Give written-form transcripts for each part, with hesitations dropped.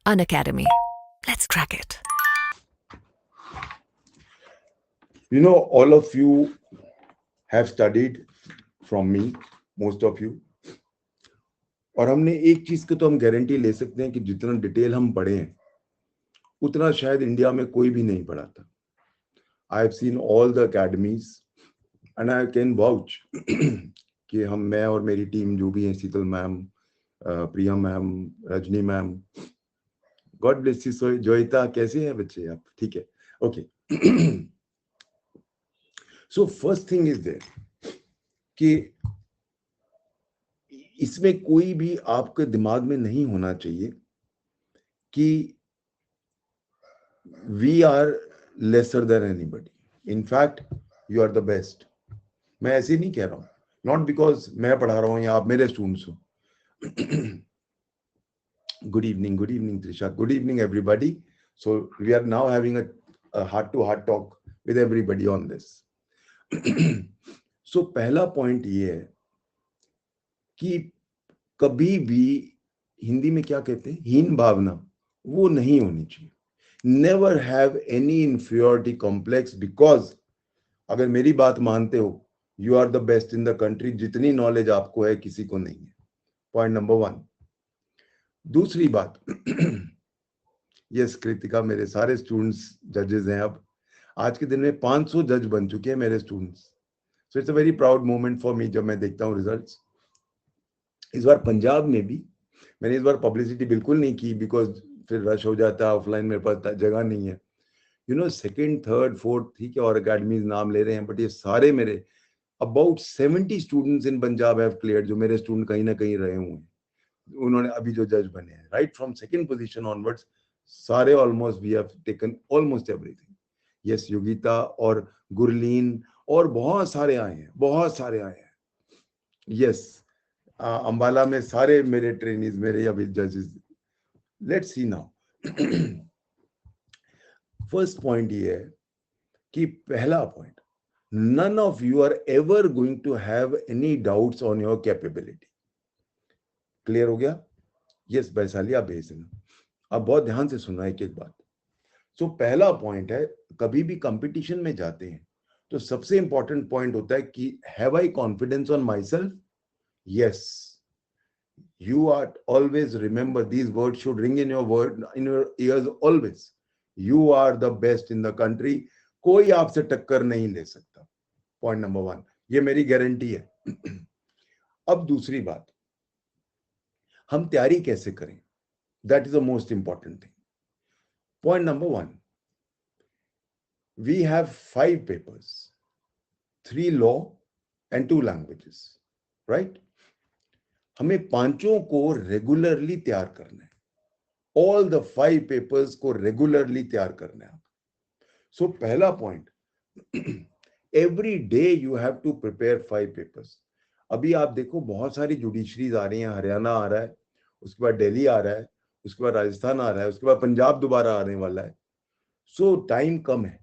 Unacademy. Let's crack it. You know, all of you have studied from me, most of you. और हमने एक चीज की तो हम गारंटी ले सकते हैं कि जितना डिटेल हम पढ़े हैं उतना शायद इंडिया में कोई भी नहीं पढ़ा था. I have seen all the academies and I can vouch कि मैं और मेरी टीम जो भी है, Sheetal ma'am, Priya ma'am, Rajni ma'am, God bless you. Joita, कैसे हैं बच्चे आप? ठीक है, okay. So first thing is there कि इसमें कोई भी आपके दिमाग में नहीं होना चाहिए कि we are lesser than anybody. In fact you are the best. मैं ऐसे नहीं कह रहा हूं, नॉट बिकॉज मैं पढ़ा रहा हूं या आप मेरे स्टूडेंट्स हो. Good evening Trisha, good evening everybody. So we are now having a heart to heart talk with everybody on this. So पहला पॉइंट ये है कि कभी भी हिंदी में क्या कहते हैं, हीन भावना, वो नहीं होनी चाहिए. Never have any inferiority complex, because अगर मेरी बात मानते हो, you are the best in the country. जितनी नॉलेज आपको है किसी को नहीं है. Point number 1. दूसरी बात, यस कृतिका, मेरे सारे स्टूडेंट्स जजेस हैं. अब आज के दिन में 500 जज बन चुके हैं मेरे students. So it's a very proud moment for me जब मैं देखता हूँ रिजल्ट्स. इस बार पंजाब में भी मैंने इस बार पब्लिसिटी बिल्कुल नहीं की, बिकॉज फिर रश हो जाता है, ऑफलाइन मेरे पास जगह नहीं है. You know, second, third, fourth, ठीक है, और अकेडमीज नाम ले रहे हैं, बट ये सारे मेरे about 70 students in Punjab have cleared, जो मेरे स्टूडेंट कहीं ना कहीं रहे हुए हैं. उन्होंने अभी जो जज बने हैं, right from second position onwards, सारे almost we have taken almost everything. Yes, Yogita और गुरलीन और बहुत सारे आए हैं, बहुत सारे आए हैं. यस, अंबाला में सारे मेरे ट्रेनीज, मेरे अभी जजेस. Let's see now. First point ये है कि पहला point, none of you are ever going to have any doubts on your capability. Clear हो गया? यस वैशाली, आप भेज देना. आप बहुत ध्यान से सुनना एक एक बात. सो पहला पॉइंट है, कभी भी कंपटीशन में जाते हैं तो सबसे इंपॉर्टेंट पॉइंट होता है कि have I confidence on my self. Yes, you are always remember these words should ring in your ears always. You are the best in the country. कोई आपसे टक्कर नहीं ले सकता. पॉइंट नंबर 1, ये मेरी गारंटी है. अब दूसरी बात, हम तैयारी कैसे करें, that is the most important thing. Point number 1, we have 5 papers, 3 law and 2 languages, right. हमें पांचों को रेगुलरली तैयार करना है. ऑल द 5 पेपर्स को रेगुलरली तैयार करना है. सो पहला point, every day you have to prepare 5 papers. अभी आप देखो बहुत सारी जुडिशरीज आ रही हैं. हरियाणा आ रहा है, उसके बाद दिल्ली आ रहा है, उसके बाद राजस्थान आ रहा है, उसके बाद पंजाब दोबारा आने वाला है. सो टाइम कम है.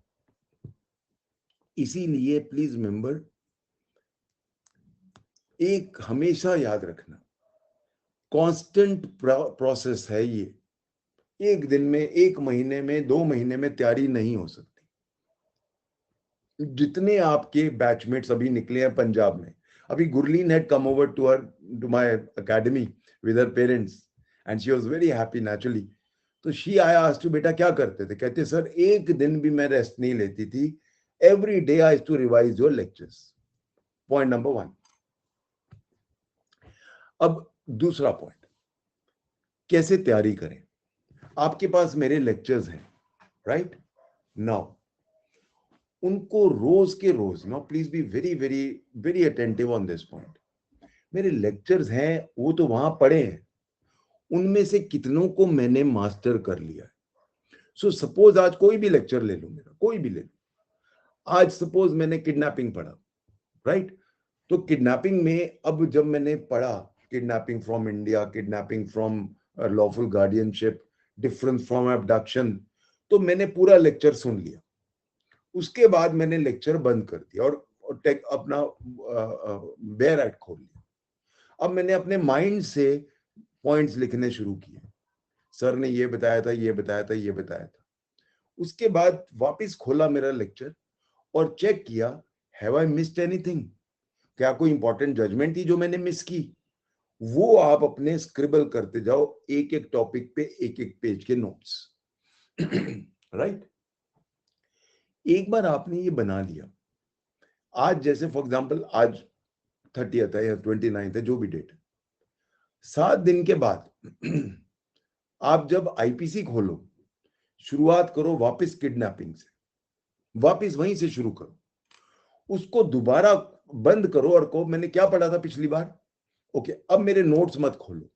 इसीलिए प्लीज रिमेंबर, एक हमेशा याद रखना, कांस्टेंट प्रोसेस है ये. एक दिन में, एक महीने में, 2 महीने में तैयारी नहीं हो सकती. जितने आपके बैचमेट्स अभी निकले हैं पंजाब में, अभी Gurleen had come over to my academy with her parents and she was very happy naturally. तो she I asked you, बेटा क्या करते थे? कहते सर एक दिन भी मैं रेस्ट नहीं लेती थी. Every day I used to revise your lectures. Point number 1. अब दूसरा पॉइंट, कैसे तैयारी करें. आपके पास मेरे लेक्चर्स हैं, राइट. नाउ उनको रोज के रोज, no please be very very very attentive on this point. मेरे लेक्चर्स हैं, वो तो वहां पढ़े हैं, उनमें से कितनों को मैंने मास्टर कर लिया है. सो सपोज आज कोई भी लेक्चर ले लो मेरा, कोई भी ले लो. आज सपोज मैंने किडनैपिंग पढ़ा, राइट. तो किडनैपिंग में अब जब मैंने पढ़ा, kidnapping from India, kidnapping from lawful guardianship, difference from abduction, तो मैंने पूरा लेक्चर सुन लिया. उसके बाद मैंने लेक्चर बंद कर दिया और टेक अपना बेयर एक्ट खोल लिया. अब मैंने अपने माइंड से पॉइंट्स लिखने शुरू किए. सर ने ये बताया था, ये बताया था, ये बताया था। उसके बाद वापस खोला मेरा लेक्चर और चेक किया, हैव आई मिस्ड एनीथिंग, क्या कोई इंपॉर्टेंट जजमेंट थी जो मैंने मिस की? वो आप अपने स्क्रिबल करते जाओ, एक एक टॉपिक पे एक एक पेज के नोट्स। राइट? एक बार आपने ये बना लिया, आज जैसे फॉर एग्जांपल आज 30th है या 29th है, जो भी डेट है, 7 दिन के बाद आप जब आईपीसी खोलो, शुरुआत करो वापस किडनैपिंग से, वापस वहीं से शुरू करो, उसको दोबारा बंद करो और कहो मैंने क्या पढ़ा था पिछली बार, ओके अब मेरे नोट्स मत खोलो,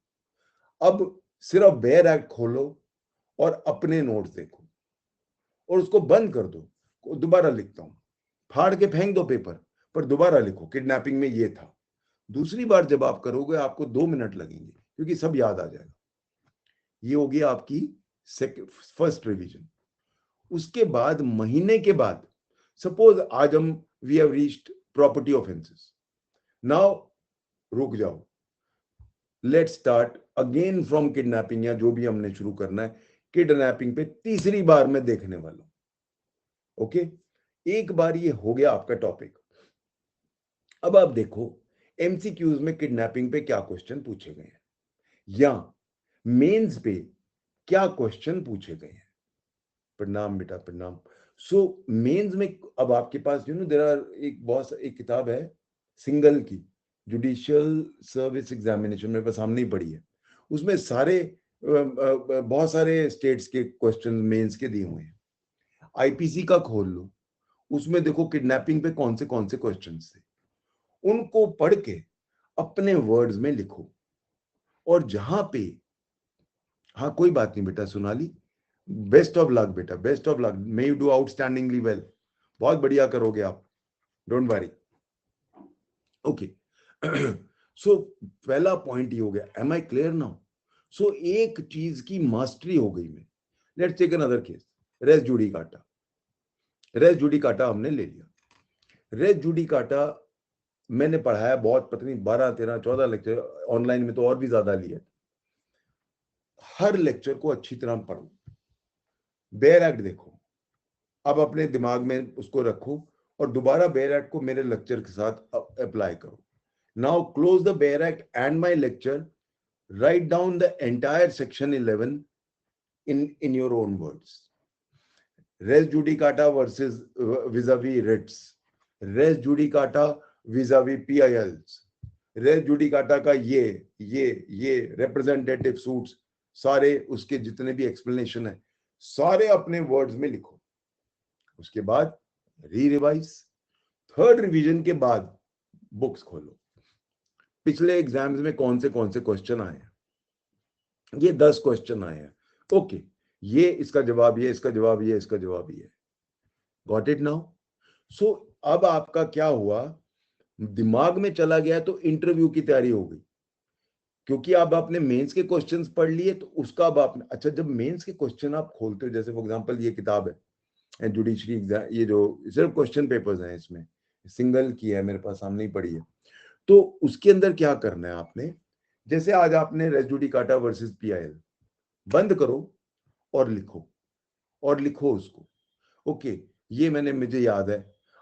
अब सिर्फ बेयर एक्ट खोलो और अपने नोट्स देखो और उसको बंद कर दो, दोबारा लिखता हूं, फाड़ के फेंक दो पेपर, पर दोबारा लिखो किडनैपिंग में ये था। दूसरी बार जब आप करोगे आपको 2 मिनट लगेंगे क्योंकि सब याद आ जाएगा। ये होगी आपकी फर्स्ट रिवीजन। उसके बाद महीने के बाद, सपोज आज हम we have reached property offences, now रुक जाओ, let's start again from kidnapping, या जो भी हमने शुरू करना है किडनैपिंग पे तीसरी बार मैं देखने वाला हूं। ओके, एक बार ये हो गया आपका टॉपिक। अब आप देखो एमसीक्यूज में किडनैपिंग पे क्या क्वेश्चन पूछे गए हैं या मेंस पे क्या क्वेश्चन पूछे गए हैं। प्रणाम बेटा, प्रणाम। सो मेंस में अब आपके पास देयर आर एक किताब है सिंगल की, जुडिशियल सर्विस एग्जामिनेशन, मेरे पास सामने ही पड़ी है, उसमें सारे बहुत सारे स्टेट्स के क्वेश्चन मेंस के दिए हुए हैं। आईपीसी का खोल लो, उसमें देखो किडनैपिंग पे कौन से क्वेश्चन थे, उनको पढ़ के अपने वर्ड्स में लिखो। और जहां पे, हाँ कोई बात नहीं बेटा सोनाली, बेस्ट ऑफ लक बेटा, best of luck, may you do outstandingly well, बहुत बढ़िया करोगे आप, डोंट वरी। ओके, सो पहला पॉइंट ये हो गया, am I clear now? So एक चीज की मास्टरी हो गई में। Let's take another case, res judicata. Res judicata हमने ले लिया, रेस जुडिकाटा मैंने पढ़ाया बहुत, पता नहीं 12 13 14 लेक्चर, ऑनलाइन में तो और भी ज्यादा लिए। हर लेक्चर को अच्छी तरह पढ़ो, बेयर एक्ट देखो, अब अपने दिमाग में उसको रखो और दोबारा बेयर एक्ट को मेरे लेक्चर के साथ अप्लाई करो। Now close the bare act and my lecture, write down the entire section 11 in your own words. Res judicata versus vis-a-vis writs, res judicata vis-a-vis PILs, res judicata का ये representative suits, सारे उसके जितने भी explanation है सारे अपने words में लिखो। उसके बाद रिवाइज, थर्ड रिवीजन के बाद बुक्स खोलो, पिछले एग्जाम्स में कौन से क्वेश्चन आए हैं, ये 10 क्वेश्चन आए हैं, ओके ये इसका जवाब, ये इसका जवाब, ये इसका जवाब, ये गॉट इट नाउ? सो अब आपका क्या हुआ, दिमाग में चला गया तो इंटरव्यू की तैयारी हो गई, क्योंकि अब आपने मेंस के क्वेश्चंस पढ़ लिए तो उसका अब आपने, अच्छा जब मेंस के क्वेश्चन आप खोलते हो, जैसे फॉर एग्जांपल ये किताब है जुडिशरी एग्जाम, ये जो सिर्फ क्वेश्चन पेपर्स हैं, इसमें सिंगल की है मेरे पास सामने ही पड़ी है, तो उसके अंदर क्या करना है आपने, जैसे आज आपने रेस जुडिकाटा वर्सेस पीआईएल, बंद करो और लिखो उसको, ओके ये मुझे याद है,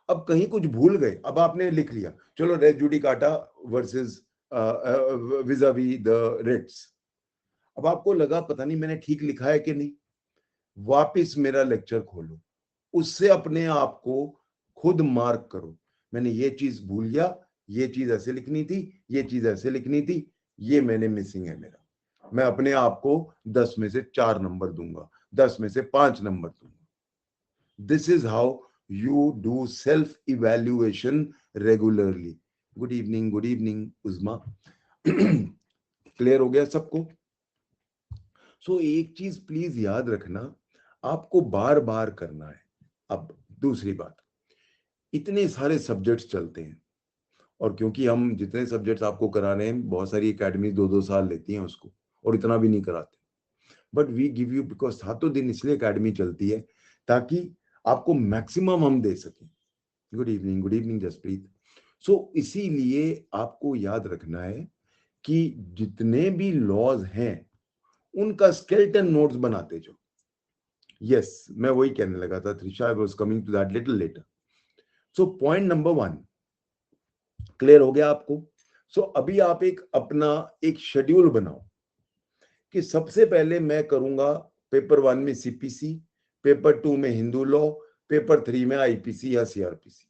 अब कहीं कुछ भूल गए, अब आपने लिख लिया, चलो res judicata versus vis a vis the writs, अब आपको लगा पता नहीं मैंने ठीक लिखा है कि नहीं, वापिस मेरा लेक्चर खोलो, उससे अपने आप को खुद मार्क करो, मैंने ये चीज भूल गया, ये चीज ऐसे लिखनी थी, ये चीज ऐसे लिखनी थी, ये मैंने मिसिंग है मेरा, मैं अपने आप को 10 में से 4 नंबर दूंगा, 10 में से 5 नंबर दूंगा। This is how you do self evaluation regularly. Good evening उज़मा। Clear हो गया सबको? सो एक चीज प्लीज याद रखना, आपको बार बार करना है। अब दूसरी बात, इतने सारे सब्जेक्ट्स चलते हैं, और क्योंकि हम जितने सब्जेक्ट्स आपको करा रहे हैं, बहुत सारी एकेडमी 2-2 साल लेती हैं उसको, और इतना भी नहीं कराते, but we give you, because 7 दिन इसलिए एकेडमी चलती है ताकि आपको मैक्सिमम हम दे सकें। Good evening Jasprit. सो इसीलिए आपको याद रखना है कि जितने भी लॉज हैं उनका स्केलेटन नोट्स बनाते जाओ। यस, मैं वही कहने लगा था Trisha, I was coming to that little later. So point number 1 clear हो गया आपको। सो अभी आप एक अपना एक शेड्यूल बनाओ कि सबसे पहले मैं करूंगा पेपर 1 में सीपीसी, पेपर 2 में हिंदू लॉ, पेपर 3 में आईपीसी या सीआरपीसी।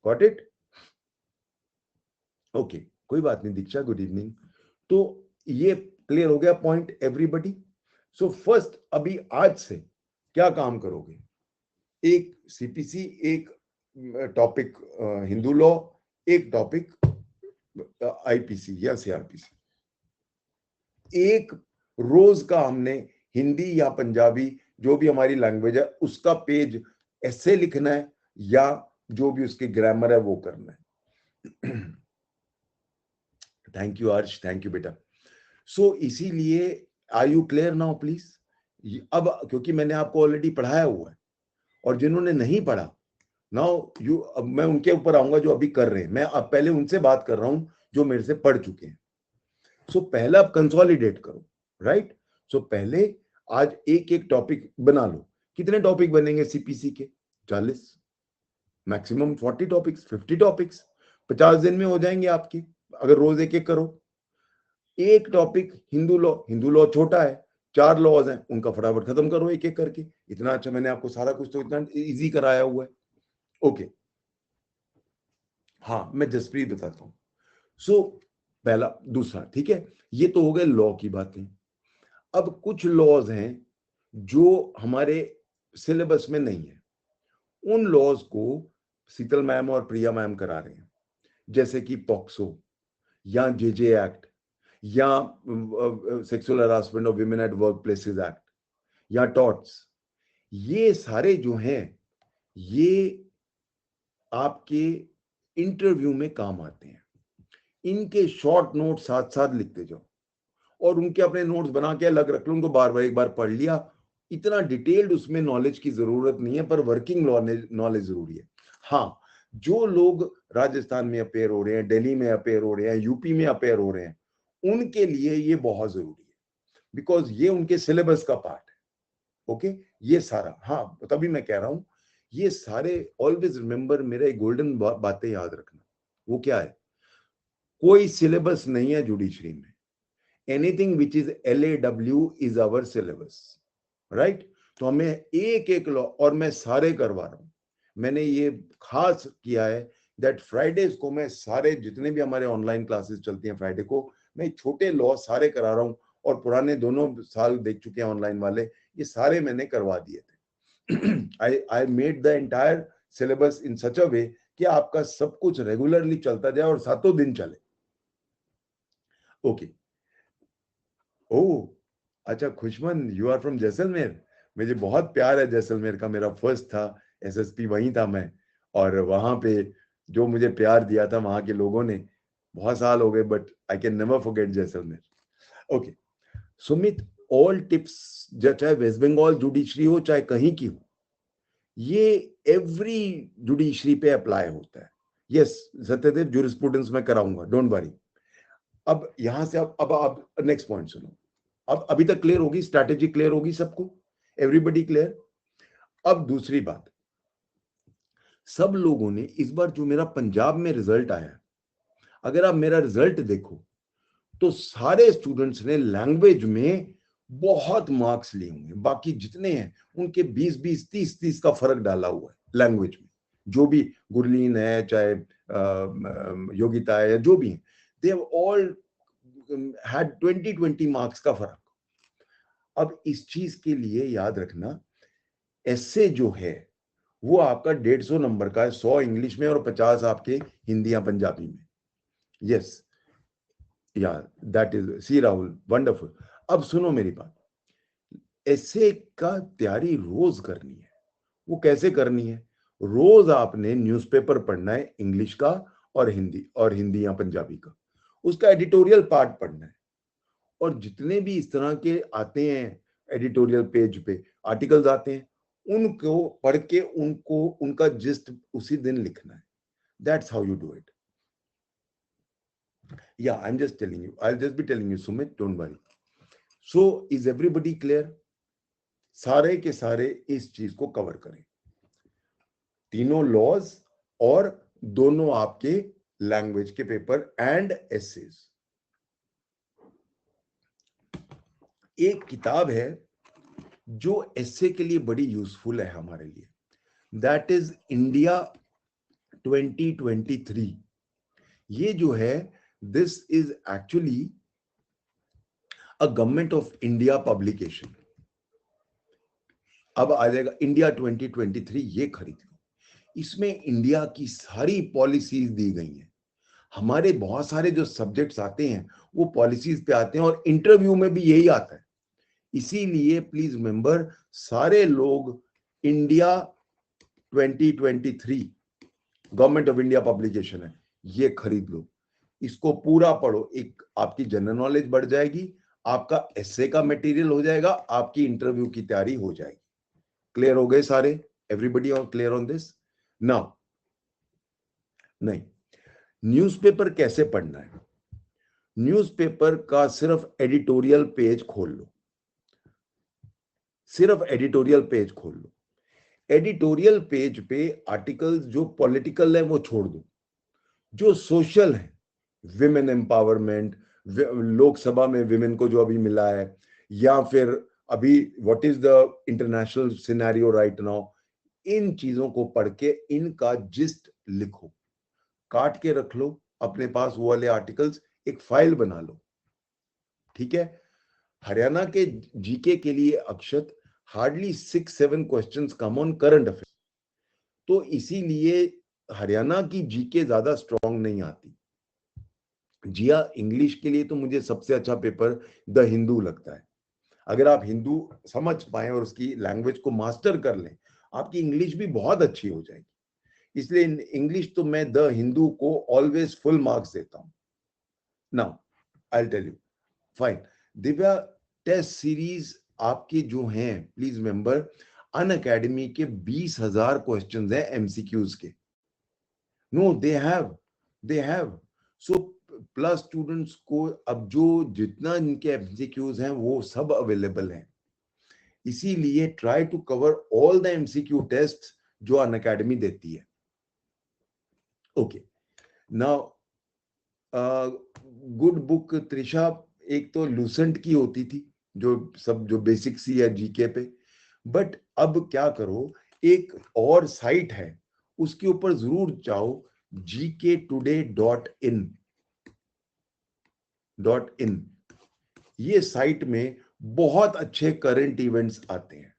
Got it? ओके, कोई बात नहीं दीक्षा, गुड इवनिंग। तो ये क्लियर हो गया पॉइंट एवरीबॉडी। सो फर्स्ट अभी आज से क्या काम करोगे? एक सीपीसी, एक टॉपिक हिंदू लॉ, एक टॉपिक आईपीसी या सीआरपीसी। एक रोज का हमने हिंदी या पंजाबी जो भी हमारी लैंग्वेज है उसका पेज ऐसे लिखना है या जो भी उसकी ग्रामर है वो करना है। Thank you Harsh, thank you बेटा। सो इसीलिए are you clear now please? अब क्योंकि मैंने आपको ऑलरेडी पढ़ाया हुआ है और जिन्होंने नहीं पढ़ा नाउ यू, अब मैं उनके ऊपर आऊंगा जो अभी कर रहे हैं। मैं अब पहले उनसे बात कर रहा हूं जो मेरे से पढ़ चुके हैं। सो पहला आप कंसोलिडेट करो, राइट? सो पहले आज एक एक टॉपिक बना लो। कितने टॉपिक बनेंगे सीपीसी के? 40, मैक्सिमम 40 टॉपिक्स, 50 टॉपिक्स 50 दिन में हो जाएंगे आपके, अगर रोज एक एक करो। एक टॉपिक हिंदू लॉ छोटा है, 4 लॉज हैं, उनका फटाफट खत्म करो एक एक करके। इतना अच्छा मैंने आपको सारा कुछ तो इतना इजी कराया हुआ है। ओके, हाँ मैं जसप्रीत बताता हूँ। सो पहला, दूसरा, ठीक है, ये तो हो गए लॉ की बातें। अब कुछ लॉज हैं जो हमारे सिलेबस में नहीं है, उन लॉज को शीतल मैम और प्रिया मैम करा रहे हैं, जैसे कि पॉक्सो या जेजे एक्ट या sexual harassment of women at work places act या टॉट्स। ये सारे जो हैं ये आपके इंटरव्यू में काम आते हैं। इनके शॉर्ट नोट साथ साथ लिखते जाओ और उनके अपने नोट्स बना के अलग रख लो, उनको बार बार एक बार पढ़ लिया। इतना डिटेल्ड उसमें नॉलेज की जरूरत नहीं है, पर वर्किंग नॉलेज जरूरी है। हाँ, जो लोग राजस्थान में अपेयर हो रहे हैं, दिल्ली में अपेयर हो रहे हैं, यूपी में अपेयर हो रहे हैं, उनके लिए ये बहुत जरूरी है, बिकॉज ये उनके सिलेबस का पार्ट है। ओके, ये सारा, हाँ तभी मैं कह रहा हूं ये सारे ऑलवेज रिमेंबर, मेरा एक गोल्डन बातें याद रखना। वो क्या है? कोई सिलेबस नहीं है जुडिशरी में। Anything which is LAW is our syllabus, right? तो हमें एक एक लॉ, और मैं सारे करवा रहा हूं। मैंने ये खास किया है दैट फ्राइडेज को मैं सारे जितने भी हमारे ऑनलाइन क्लासेस चलती हैं फ्राइडे को, मैं छोटे लॉ सारे करा रहा हूं। और पुराने दोनों साल देख चुके हैं ऑनलाइन वाले, ये सारे मैंने करवा दिए थे। I made the entire syllabus in such a way कि आपका सब कुछ रेगुलरली चलता जाए और सातों दिन चले। ओके, ओह अच्छा, खुशमन, यू आर फ्रॉम जैसलमेर। मुझे बहुत प्यार है जैसलमेर का, मेरा फर्स्ट था एसएसपी वहीं था मैं, और वहां पे जो मुझे प्यार दिया था वहां के लोगों ने, बहुत साल हो गए, but I can never forget Jaisalmer. Okay Sumit, all tips, चाहे वेस्ट बंगाल जुडिशरी हो चाहे कहीं की हो, ये एवरी जुडिशरी पे अप्लाई होता है। यस सत्यदेव, ज्यूरिस्प्रूडेंस में कराऊंगा, डोंट वरी। अब यहां से अब नेक्स्ट पॉइंट सुनो। अब अभी तक क्लियर होगी, स्ट्रैटेजी क्लियर होगी सबको, एवरीबॉडी क्लियर? अब दूसरी बात, सब लोगों ने इस बार जो मेरा पंजाब में रिजल्ट आया, अगर आप मेरा रिजल्ट देखो तो सारे स्टूडेंट्स ने लैंग्वेज में बहुत मार्क्स लिए होंगे। बाकी जितने हैं उनके 20-20, 30-30 का फर्क डाला हुआ है लैंग्वेज में। जो भी गुरलीन है, चाहे योगिता है, या जो भी है, they have all had 20-20 marks का फर्क। अब इस चीज के लिए याद रखना, ऐसे जो है वो आपका 150 नंबर का है, 100 इंग्लिश में और 50 आपके हिंदी या पंजाबी में। Yes yeah that is, see Rahul, wonderful. अब सुनो मेरी बात, ऐसे का तैयारी रोज करनी है। वो कैसे करनी है? रोज आपने न्यूज़पेपर पढ़ना है इंग्लिश का और हिंदी या पंजाबी का, उसका एडिटोरियल पार्ट पढ़ना है। और जितने भी इस तरह के आते हैं एडिटोरियल पेज पे आर्टिकल्स आते हैं, उनको पढ़ के उनको उनका जिस्ट उसी दिन लिखना है। That's how you do it. Yeah I am just telling you, I will just be telling you Sumit, don't worry. So is everybody clear? सारे के सारे इस चीज को कवर करें, तीनों लॉज और दोनों आपके लैंग्वेज के पेपर एंड एसेज। एक किताब है जो एसे के लिए बड़ी यूजफुल है हमारे लिए, दैट इज इंडिया 2023। ये जो है, this is actually a government of India publication. अब आ जाएगा इंडिया 2023, ये खरीद लो। इसमें इंडिया की सारी पॉलिसीज दी गई हैं। हमारे बहुत सारे जो सब्जेक्ट्स आते हैं वो पॉलिसीज पे आते हैं, और इंटरव्यू में भी यही आता है। इसीलिए प्लीज मेंबर, सारे लोग India 2023 government of India publication है, ये खरीद लो, इसको पूरा पढ़ो। एक आपकी जनरल नॉलेज बढ़ जाएगी, आपका एसे का मटेरियल हो जाएगा, आपकी इंटरव्यू की तैयारी हो जाएगी। क्लियर हो गए सारे? Everybody on clear on this? Now नहीं, न्यूज़पेपर कैसे पढ़ना है? न्यूज़पेपर का सिर्फ एडिटोरियल पेज खोल लो, सिर्फ एडिटोरियल पेज खोल लो। एडिटोरियल पेज पे आर्टिकल्स जो पॉलिटिकल है वो छोड़ दो, जो सोशल है, विमेन एम्पावरमेंट, लोकसभा में विमेन को जो अभी मिला है, या फिर अभी what is the international scenario right now, इन चीजों को पढ़ के इनका जिस्ट लिखो, काट के रख लो अपने पास वो वाले आर्टिकल्स, एक फाइल बना लो। ठीक है? हरियाणा के जीके के लिए Akshat hardly 6-7 questions come on current affair, तो इसीलिए हरियाणा की जीके ज्यादा स्ट्रॉन्ग नहीं आती। जिया, इंग्लिश के लिए तो मुझे सबसे अच्छा पेपर द हिंदू लगता है। अगर आप हिंदू समझ पाए और उसकी लैंग्वेज को मास्टर कर लें, आपकी इंग्लिश भी बहुत अच्छी हो जाएगी। इसलिए इंग्लिश तो मैं द हिंदू को ऑलवेज फुल मार्क्स देता हूं। Now I tell you, fine. Divya, test series आपके जो हैं, प्लीज मेंबर, अन अकेडमी के 20,000 क्वेश्चंस हैं एमसीक्यूज के। No, they have so plus students को अब जो जितना इनके एमसीक्यूज हैं वो सब अवेलेबल हैं। इसीलिए try to cover all the MCQ test जो अन अकेडमी देती है। Okay, now good book Trisha, एक तो लूसेंट की होती थी जो सब जो बेसिक सी है जीके पे, बट अब क्या करो, एक और साइट है उसके ऊपर जरूर जाओ, gktoday.in। ये साइट में बहुत अच्छे करंट इवेंट्स आते हैं।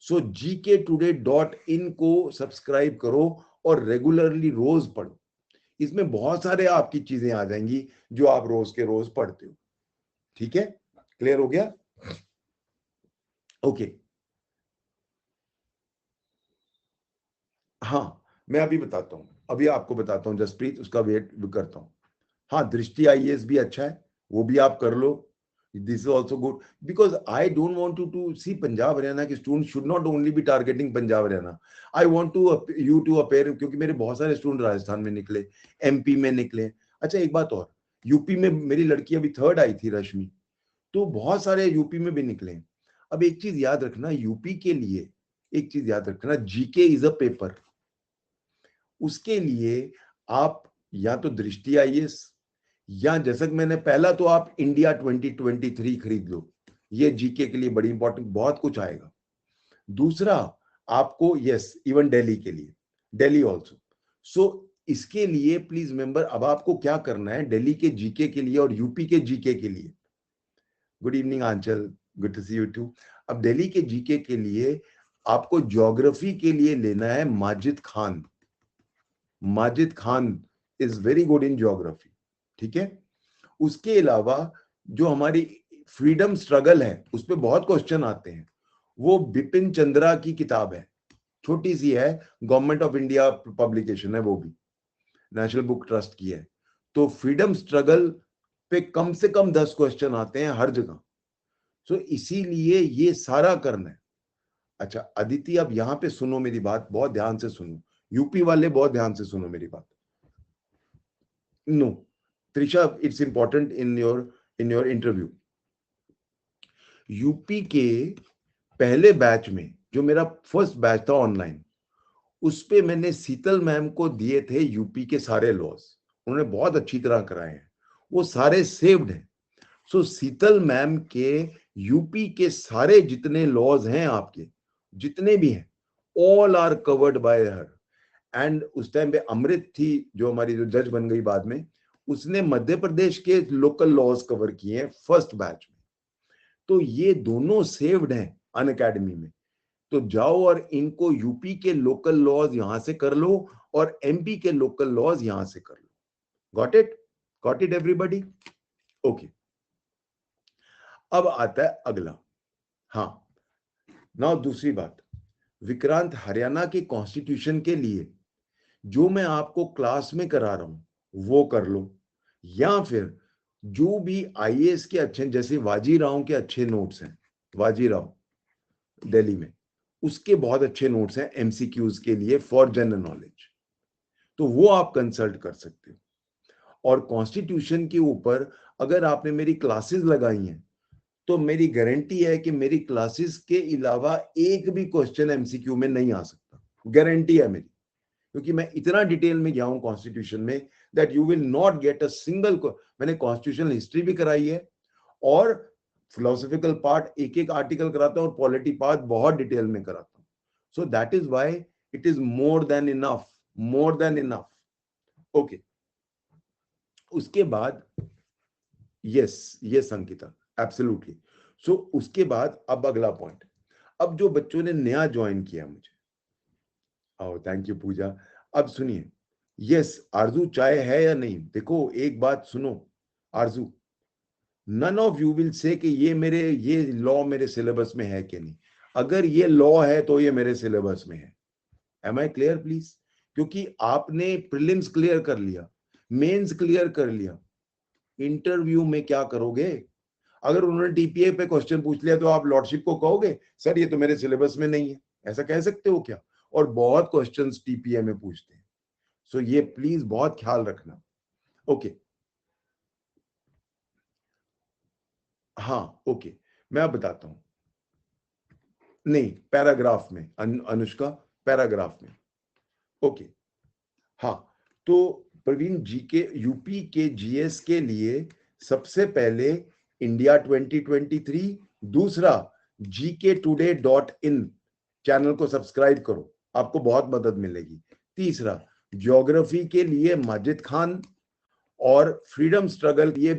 सो gktoday.in को सब्सक्राइब करो और रेगुलरली रोज पढ़ो। इसमें बहुत सारे आपकी चीजें आ जाएंगी जो आप रोज के रोज पढ़ते हो। ठीक है? क्लियर हो गया? ओके, हाँ, मैं अभी बताता हूं, अभी आपको बताता हूं जसप्रीत, उसका वेट करता हूं। हाँ, दृष्टि आईएएस भी अच्छा है, वो भी आप कर लो। This is also good, because I don't want to see Punjab Haryana के student should not only be targeting Punjab Haryana. I want to you to appear, क्योंकि मेरे बहुत सारे स्टूडेंट राजस्थान में निकले, एमपी में निकले। अच्छा, एक बात और, यूपी में मेरी लड़की अभी 3rd आई थी, रश्मि, तो बहुत सारे यूपी में भी निकले। अब एक चीज याद रखना, यूपी के लिए एक चीज याद रखना, जीके इज अ पेपर। उसके लिए आप या तो दृष्टि आईएएस, या जैसा कि मैंने पहला, तो आप इंडिया 2023 खरीद लो, ये जीके के लिए बड़ी इंपॉर्टेंट, बहुत कुछ आएगा। दूसरा, आपको यस, इवन दिल्ली के लिए, दिल्ली ऑल्सो। सो इसके लिए प्लीज मेंबर, अब आपको क्या करना है दिल्ली के जीके के लिए और यूपी के जीके के लिए। Good evening Anchal, good to see you too. अब दिल्ली के जीके के लिए आपको ज्योग्राफी के लिए लेना है Majid Khan. Majid Khan is very good in geography. ठीक है? उसके अलावा जो हमारी फ्रीडम स्ट्रगल है उस पर बहुत क्वेश्चन आते हैं, वो बिपिन चंद्रा की किताब है, छोटी सी है, गवर्नमेंट ऑफ इंडिया पब्लिकेशन है, वो भी नेशनल बुक ट्रस्ट की है। तो फ्रीडम स्ट्रगल पे कम से कम 10 क्वेश्चन आते हैं हर जगह। सो इसीलिए ये सारा करना है। अच्छा अदिति, अब यहां पे सुनो मेरी बात, बहुत ध्यान से सुनो, यूपी वाले बहुत ध्यान से सुनो मेरी बात। No Trisha, it's important in your interview. UP के पहले बैच में, जो मेरा फर्स्ट बैच था ऑनलाइन, उस पे मैंने शीतल मैम को दिए थे यूपी के सारे लॉज। उन्होंने बहुत अच्छी तरह कराए हैं, वो सारे सेव्ड हैं। सो शीतल मैम के यूपी के सारे जितने लॉज हैं, आपके जितने भी हैं, all are covered by her. And उस टाइम पे अमृत थी, जो हमारी जो जज बन गई बाद में, उसने मध्य प्रदेश के लोकल लॉज कवर किए हैं फर्स्ट बैच में। तो ये दोनों सेव्ड हैं अन अकेडमी में। तो जाओ और इनको यूपी के लोकल लॉज यहां से कर लो और एमपी के लोकल लॉज यहां से कर लो। Got it everybody? ओके, अब आता है अगला। हाँ, नाउ दूसरी बात, विक्रांत, हरियाणा के कॉन्स्टिट्यूशन के लिए जो मैं आपको क्लास में करा रहा हूं वो कर लो, या फिर जो भी आईएएस के अच्छे, जैसे वाजीराव के अच्छे नोट्स हैं, वाजीराव दिल्ली में, उसके बहुत अच्छे नोट्स हैं एमसीक्यूज के लिए फॉर जनरल नॉलेज, तो वो आप कंसल्ट कर सकते हो। और कॉन्स्टिट्यूशन के ऊपर अगर आपने मेरी क्लासेस लगाई हैं, तो मेरी गारंटी है कि मेरी क्लासेस के अलावा एक भी क्वेश्चन एमसीक्यू में नहीं आ सकता, गारंटी है मेरी, क्योंकि मैं इतना डिटेल में गया हूं कॉन्स्टिट्यूशन में that you will not get a single. मैंने कॉन्स्टिट्यूशनल हिस्ट्री भी कराई है और फिलोसॉफिकल पार्ट एक एक आर्टिकल कराता हूं और पॉलिटी पार्ट बहुत डिटेल में कराता हूं। सो that is why it is more than enough, more than enough. Okay, उसके बाद यस अंकिता, एब्सोल्युटली। सो उसके बाद अब अगला पॉइंट, अब जो बच्चों ने नया ज्वाइन किया मुझे, ओ थैंक यू पूजा, अब सुनिए, यस आरजू चाय है या नहीं? देखो एक बात सुनो आरजू, none of you will say कि ये लॉ मेरे सिलेबस में है कि नहीं। अगर ये लॉ है तो ये मेरे सिलेबस में है। Am I clear please? क्योंकि आपने प्रीलिम्स क्लियर कर लिया, मेंस क्लियर कर लिया, इंटरव्यू में क्या करोगे? अगर उन्होंने टीपीए पे क्वेश्चन पूछ लिया तो आप लॉर्डशिप को कहोगे सर ये तो मेरे सिलेबस में नहीं है, ऐसा कह सकते हो क्या? और बहुत क्वेश्चंस टीपीए में पूछते हैं। सो ये प्लीज बहुत ख्याल रखना। ओके, हाँ ओके, मैं अब बताता हूं। नहीं, पैराग्राफ में अनुष्का, पैराग्राफ में। ओके, हाँ, तो प्रवीण जी के यूपी के जीएस के लिए सबसे पहले इंडिया 2023, दूसरा gk-today.in चैनल को सब्सक्राइब करो, आपको बहुत मदद मिलेगी। तीसरा ज्योग्राफी के लिए माजिद खान और फ्रीडम स्ट्रगल के लिए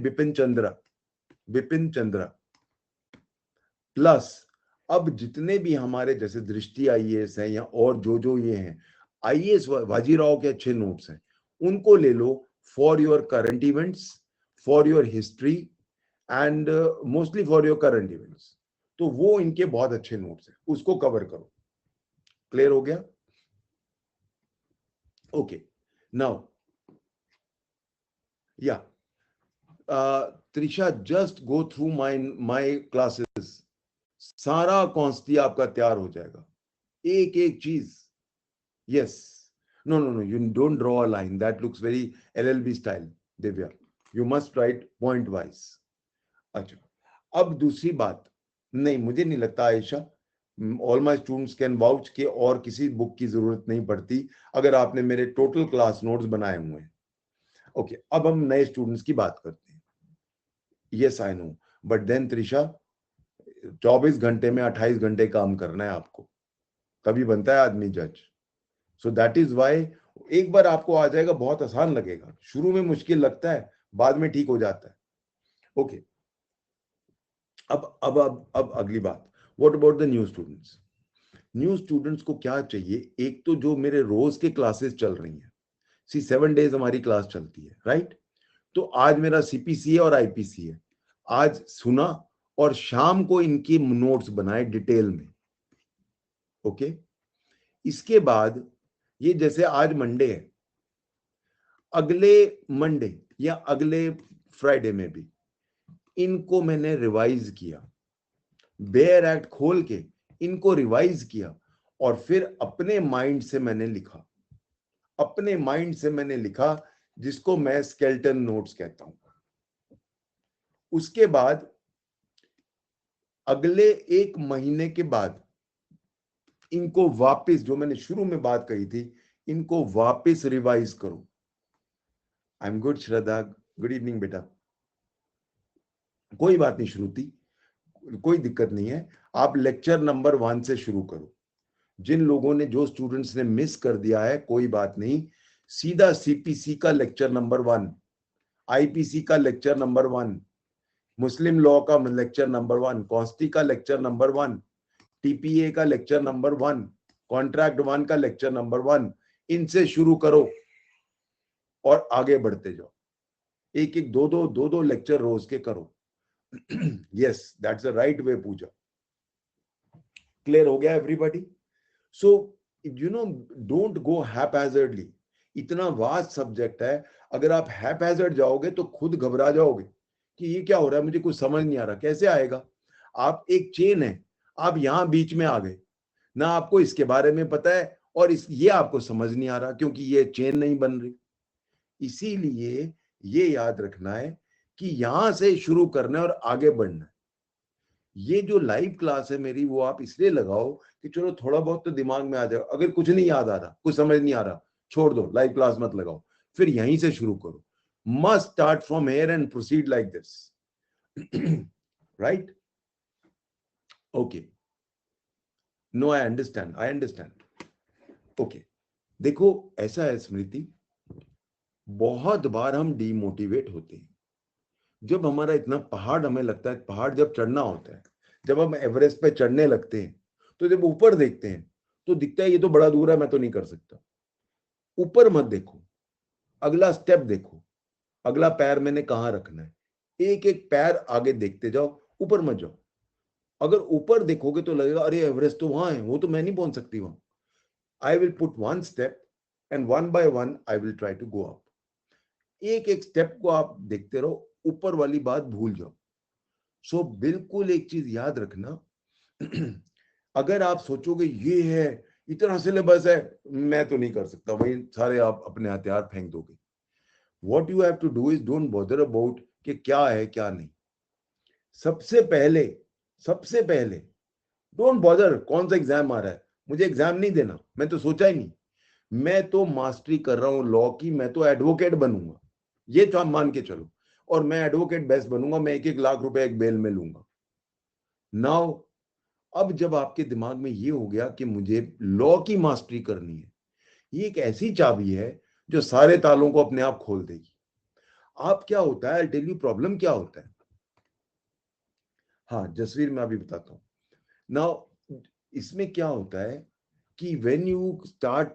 बिपिन चंद्रा प्लस अब जितने भी हमारे जैसे दृष्टि आईएएस हैं या और जो ये हैं आईएएस, वाजीराव के अच्छे नोट्स हैं, उनको ले लो for your current events, for your history and mostly for your current events. तो वो इनके बहुत अच्छे नोट्स हैं, उसको कवर करो। क्लियर हो गया? ओके, नाउ या Trisha, just go through my classes, सारा कॉन्स्टी आपका तैयार हो जाएगा, एक एक चीज। Yes, no, you don't draw a line that looks very LLB style, Divya, you must write point wise। अच्छा, अब दूसरी बात, नहीं मुझे नहीं लगता Ayesha, all my students can vouch के और किसी बुक की जरूरत नहीं पड़ती अगर आपने मेरे टोटल क्लास नोट्स बनाए हुए हैं। ओके, अब हम नए स्टूडेंट्स की बात करते हैं। Yes I know, but then Trisha 24 घंटे में 28 घंटे काम करना है आपको, तभी बनता है आदमी जज। सो दैट इज वाई एक बार आपको आ जाएगा, बहुत आसान लगेगा, शुरू में मुश्किल लगता है, बाद में ठीक हो जाता है। ओके, अब अगली बात, what about the new students? New students को क्या चाहिए? एक तो जो मेरे रोज के क्लासेस चल रही हैं, 7 डेज हमारी क्लास चलती है, राइट? तो आज मेरा सीपीसी है और आईपीसी है, आज सुना और शाम को इनकी नोट्स बनाए डिटेल में। ओके, इसके बाद ये जैसे आज मंडे है, अगले मंडे या अगले फ्राइडे में भी इनको मैंने रिवाइज किया, बेयर एक्ट खोल के इनको रिवाइज किया और फिर अपने माइंड से मैंने लिखा, अपने माइंड से मैंने लिखा, जिसको मैं स्केलेटन नोट्स कहता हूं। उसके बाद अगले 1 महीने के बाद इनको वापस, जो मैंने शुरू में बात कही थी, इनको वापस रिवाइज करो। I am good Shraddha, good evening बेटा। कोई बात नहीं श्रुति, कोई दिक्कत नहीं है, आप लेक्चर नंबर 1 से शुरू करो। जिन लोगों ने, जो स्टूडेंट्स ने मिस कर दिया है, कोई बात नहीं, सीधा सीपीसी का लेक्चर नंबर 1, आईपीसी का लेक्चर नंबर 1, मुस्लिम लॉ का लेक्चर नंबर 1, कॉस्टी का लेक्चर नंबर 1, टीपीए का लेक्चर नंबर 1, कॉन्ट्रैक्ट 1 का लेक्चर नंबर 1, इनसे शुरू करो और आगे बढ़ते जाओ। एक एक दो दो लेक्चर रोज के करो। Yes, that's the right way Pooja. Clear हो गया everybody? So you know, don't go haphazardly. इतना वास्ट सब्जेक्ट है, अगर आप हैपहैजर्ड जाओगे तो खुद घबरा जाओगे कि ये क्या हो रहा है, मुझे कुछ समझ नहीं आ रहा, कैसे आएगा? आप एक चेन है, आप यहां बीच में आ गए ना, आपको इसके बारे में पता है और ये आपको समझ नहीं आ रहा क्योंकि ये चेन नहीं बन रही। इसीलिए ये याद रखना है कि यहां से शुरू करना है और आगे बढ़ना है। ये जो लाइव क्लास है मेरी, वो आप इसलिए लगाओ कि चलो थोड़ा बहुत तो दिमाग में आ जाए। अगर कुछ नहीं याद आ रहा, कुछ समझ नहीं आ रहा, छोड़ दो, लाइव क्लास मत लगाओ, फिर यहीं से शुरू करो। Must start from here and proceed like this. Right? Okay, no, I understand. Okay, देखो ऐसा है स्मृति, बहुत बार हम डीमोटिवेट होते हैं जब हमारा इतना पहाड़, हमें लगता है पहाड़ जब चढ़ना होता है, जब हम एवरेस्ट पे चढ़ने लगते हैं, तो जब ऊपर देखते हैं तो दिखता है ये तो बड़ा दूर है, मैं तो नहीं कर सकता। ऊपर मत देखो, अगला स्टेप देखो, अगला पैर मैंने कहाँ रखना है, एक एक पैर आगे देखते जाओ, ऊपर मत जाओ। अगर ऊपर देखोगे तो लगेगा अरे एवरेस्ट तो वहां है, वो तो मैं नहीं पहुंच सकती वहां। I will put 1 step and 1 by 1 I will try to go up. एक एक स्टेप को आप देखते रहो, ऊपर वाली बात भूल जाओ। सो बिल्कुल एक चीज याद रखना, अगर आप सोचोगे ये है, इतना सिलेबस है, मैं तो नहीं कर सकता, वही सारे आप अपने हथियार फेंक दोगे। What you have to do is don't bother about कि क्या है क्या नहीं। सबसे पहले डोंट बॉदर कौन सा एग्जाम आ रहा है, मुझे एग्जाम नहीं देना, मैं तो सोचा ही नहीं। मैं तो मास्टरी कर रहा हूं लॉ की, मैं तो एडवोकेट बनूंगा, ये तो आप मान के चलो। और मैं एडवोकेट बेस्ट बनूंगा, मैं 1-1 लाख रुपए एक बेल में लूंगा। नाउ, अब जब आपके दिमाग में ये हो गया कि मुझे लॉ की मास्टरी करनी है, ये एक ऐसी चाबी है जो सारे तालों को अपने आप खोल देगी। आप क्या होता है, आई टेल यू प्रॉब्लम क्या होता है। हाँ जसवीर, मैं अभी बताता हूं। नाउ इसमें क्या होता है कि व्हेन यू स्टार्ट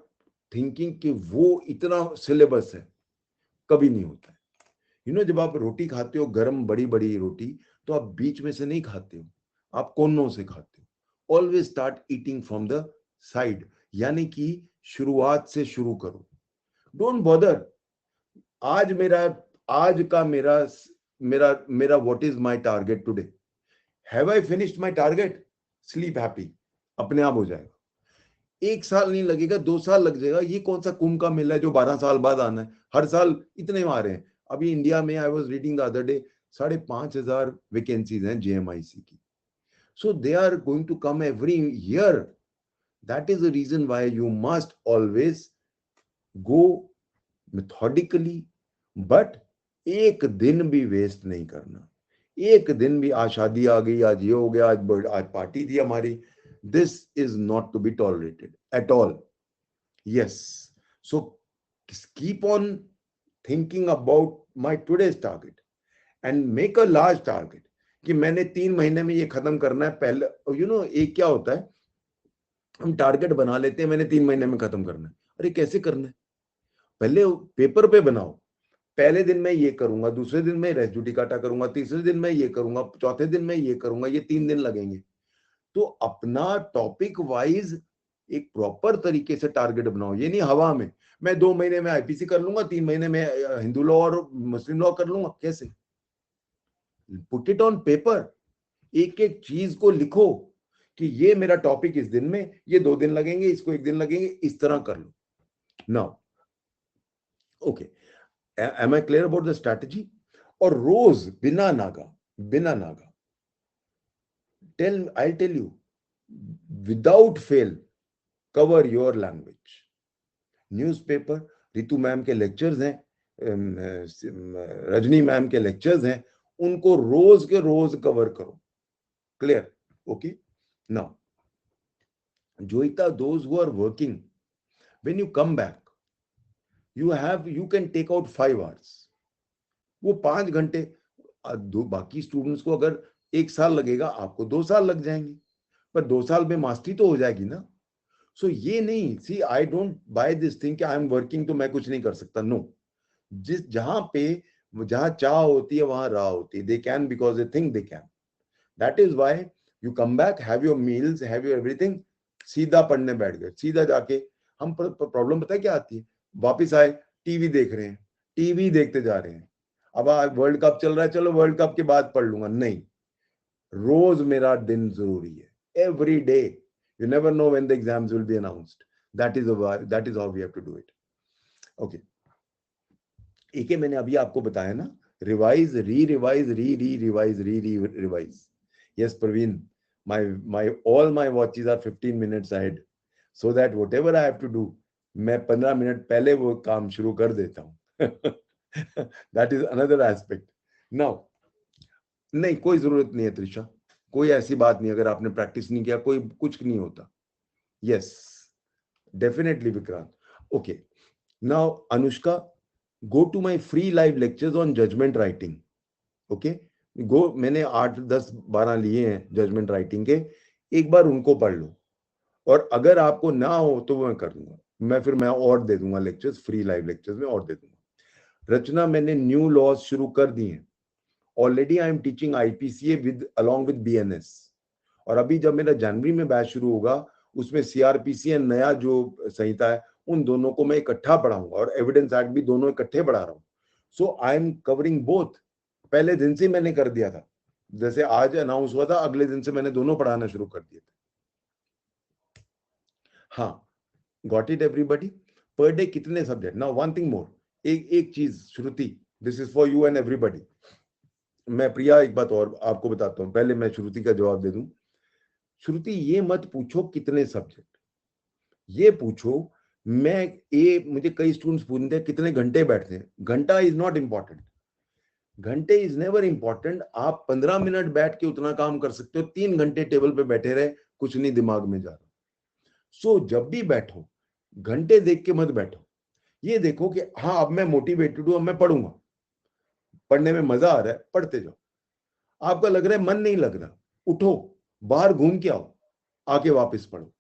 थिंकिंग कि वो इतना सिलेबस है, कभी नहीं होता है। जब आप रोटी खाते हो, गरम बड़ी बड़ी रोटी, तो आप बीच में से नहीं खाते हो, आप कोनों से खाते हो। Always start eating from the side, यानी कि शुरुआत से शुरू करो। Don't bother. आज का मेरा मेरा what is my target today, have I finished my target, sleep happy, अपने आप हो जाएगा। 1 साल नहीं लगेगा, 2 साल लग जाएगा। ये कौन सा कुंभ का मेला है जो 12 साल बाद आना है, हर साल इतने आ रहे हैं। अभी इंडिया में, I was reading the other day, 5,500 vacancies हैं जेएमआईसी की। So they are going to come every year. That is the reason why you must always go methodically, but एक दिन भी वेस्ट नहीं करना। एक दिन भी, आज शादी आ गई, आज ये हो गया, आज पार्टी थी हमारी, this is not to be tolerated at all. Yes, so keep on thinking about my today's target and make a large target कि मैंने 3 महीने में ये खत्म करना है। पहले एक क्या होता है, हम टारगेट बना लेते हैं मैंने 3 महीने में खत्म करना है। अरे कैसे करना है, पहले पेपर पे बनाओ। पहले दिन मैं ये करूंगा, दूसरे दिन मैं रेस जुडिकाटा करूंगा, तीसरे दिन मैं ये करूंगा, चौथे दिन मैं ये करूंगा, ये 3 दिन लगेंगे। तो अपना टॉपिक वाइज एक प्रॉपर तरीके से टारगेट बनाओ। ये नहीं हवा में, मैं 2 महीने में आईपीसी कर लूंगा, 3 महीने में हिंदू लॉ और मुस्लिम लॉ कर लूंगा, कैसे? पुट इट ऑन पेपर, एक एक चीज को लिखो कि ये मेरा टॉपिक इस दिन में, ये 2 दिन लगेंगे, इसको 1 दिन लगेंगे, इस तरह कर लो। Now okay, am I clear about the strategy? और रोज बिना नागा I'll tell you, without fail, cover your language. Newspaper, Ritu ma'am के लेक्चर्स हैं, रजनी मैम के लेक्चर्स हैं, उनको रोज के रोज कवर करो. Clear? Okay. Now Joita, those who are working, when you come back, you can take out 5 hours. वो 5 घंटे दो बाकी स्टूडेंट्स को अगर 1 साल लगेगा, आपको 2 साल लग जाएंगे, पर 2 साल में मास्टरी तो हो जाएगी ना. सो ये नहीं, see I don't buy this thing कि आई एम वर्किंग तो मैं कुछ नहीं कर सकता. नो, जहां चाह होती है वहां राह होती है. They can because they think they can. That is why you come back, have your meals, have your everything, सीधा पढ़ने बैठ गए. सीधा जाके हम प्रॉब्लम पता है क्या आती है, वापिस आए टीवी देख रहे हैं, टीवी देखते जा रहे हैं. अब वर्ल्ड कप चल रहा है, चलो वर्ल्ड कप के बाद पढ़ लूंगा. नहीं, रोज मेरा दिन जरूरी है. Every day. You never know when the exams will be announced. That is how we have to do it. Okay. एक मैंने अभी आपको बताया ना, revise, revise. Yes, Praveen, all my watches are 15 minutes ahead, so that whatever I have to do, मैं 15 minute पहले वो काम शुरू कर देता हूँ. That is another aspect. Now, नहीं, कोई जरूरत नहीं है त्रिशा, कोई ऐसी बात नहीं. अगर आपने प्रैक्टिस नहीं किया, कोई कुछ नहीं होता. Yes, definitely Vikrant. Okay. Now Anushka, go to my free live lectures on judgment writing. Okay, go. मैंने 8, 10, 12 लिए हैं जजमेंट राइटिंग के. एक बार उनको पढ़ लो, और अगर आपको ना हो तो मैं कर दूंगा. मैं और दे दूंगा लेक्चर्स, फ्री लाइव लेक्चर्स में और दे दूंगा. रचना, मैंने न्यू लॉज शुरू कर दिए हैं. Already I am teaching IPCA along with BNS. और अभी जब मेरा जनवरी में बैच शुरू होगा, उसमें CRPC नया जो संहिता है, उन दोनों को मैं इकट्ठा पढ़ाऊंगा, और एविडेंस एक्ट भी दोनों इकट्ठे पढ़ा रहा हूँ. सो आई एम कवरिंग बोथ. पहले दिन से मैंने कर दिया था, जैसे आज अनाउंस हुआ था, अगले दिन से मैंने दोनों पढ़ाना शुरू कर दिए थे. हाँ, got it everybody? Per day कितने subject? Now one thing more, एक चीज Shruti, this is for you and everybody. मैं प्रिया एक बात और आपको बताता हूं, पहले मैं श्रुति का जवाब दे दूं. श्रुति, ये मत पूछो कितने सब्जेक्ट, ये पूछो मुझे कई स्टूडेंट्स पूछते हैं कितने घंटे बैठते हैं. घंटा इज नॉट इंपॉर्टेंट, घंटे इज नेवर इंपॉर्टेंट. आप 15 मिनट बैठ के उतना काम कर सकते हो. 3 घंटे टेबल पे बैठे रहे, कुछ नहीं दिमाग में जा रहा. सो जब भी बैठो, घंटे देख के मत बैठो. ये देखो कि हाँ, अब मैं मोटिवेटेड हूं, अब मैं पढ़ूंगा, पढ़ने में मजा आ रहा है, पढ़ते जाओ. आपका लग रहा है मन नहीं लग रहा, उठो, बाहर घूम के आओ, आके वापस पढ़ो.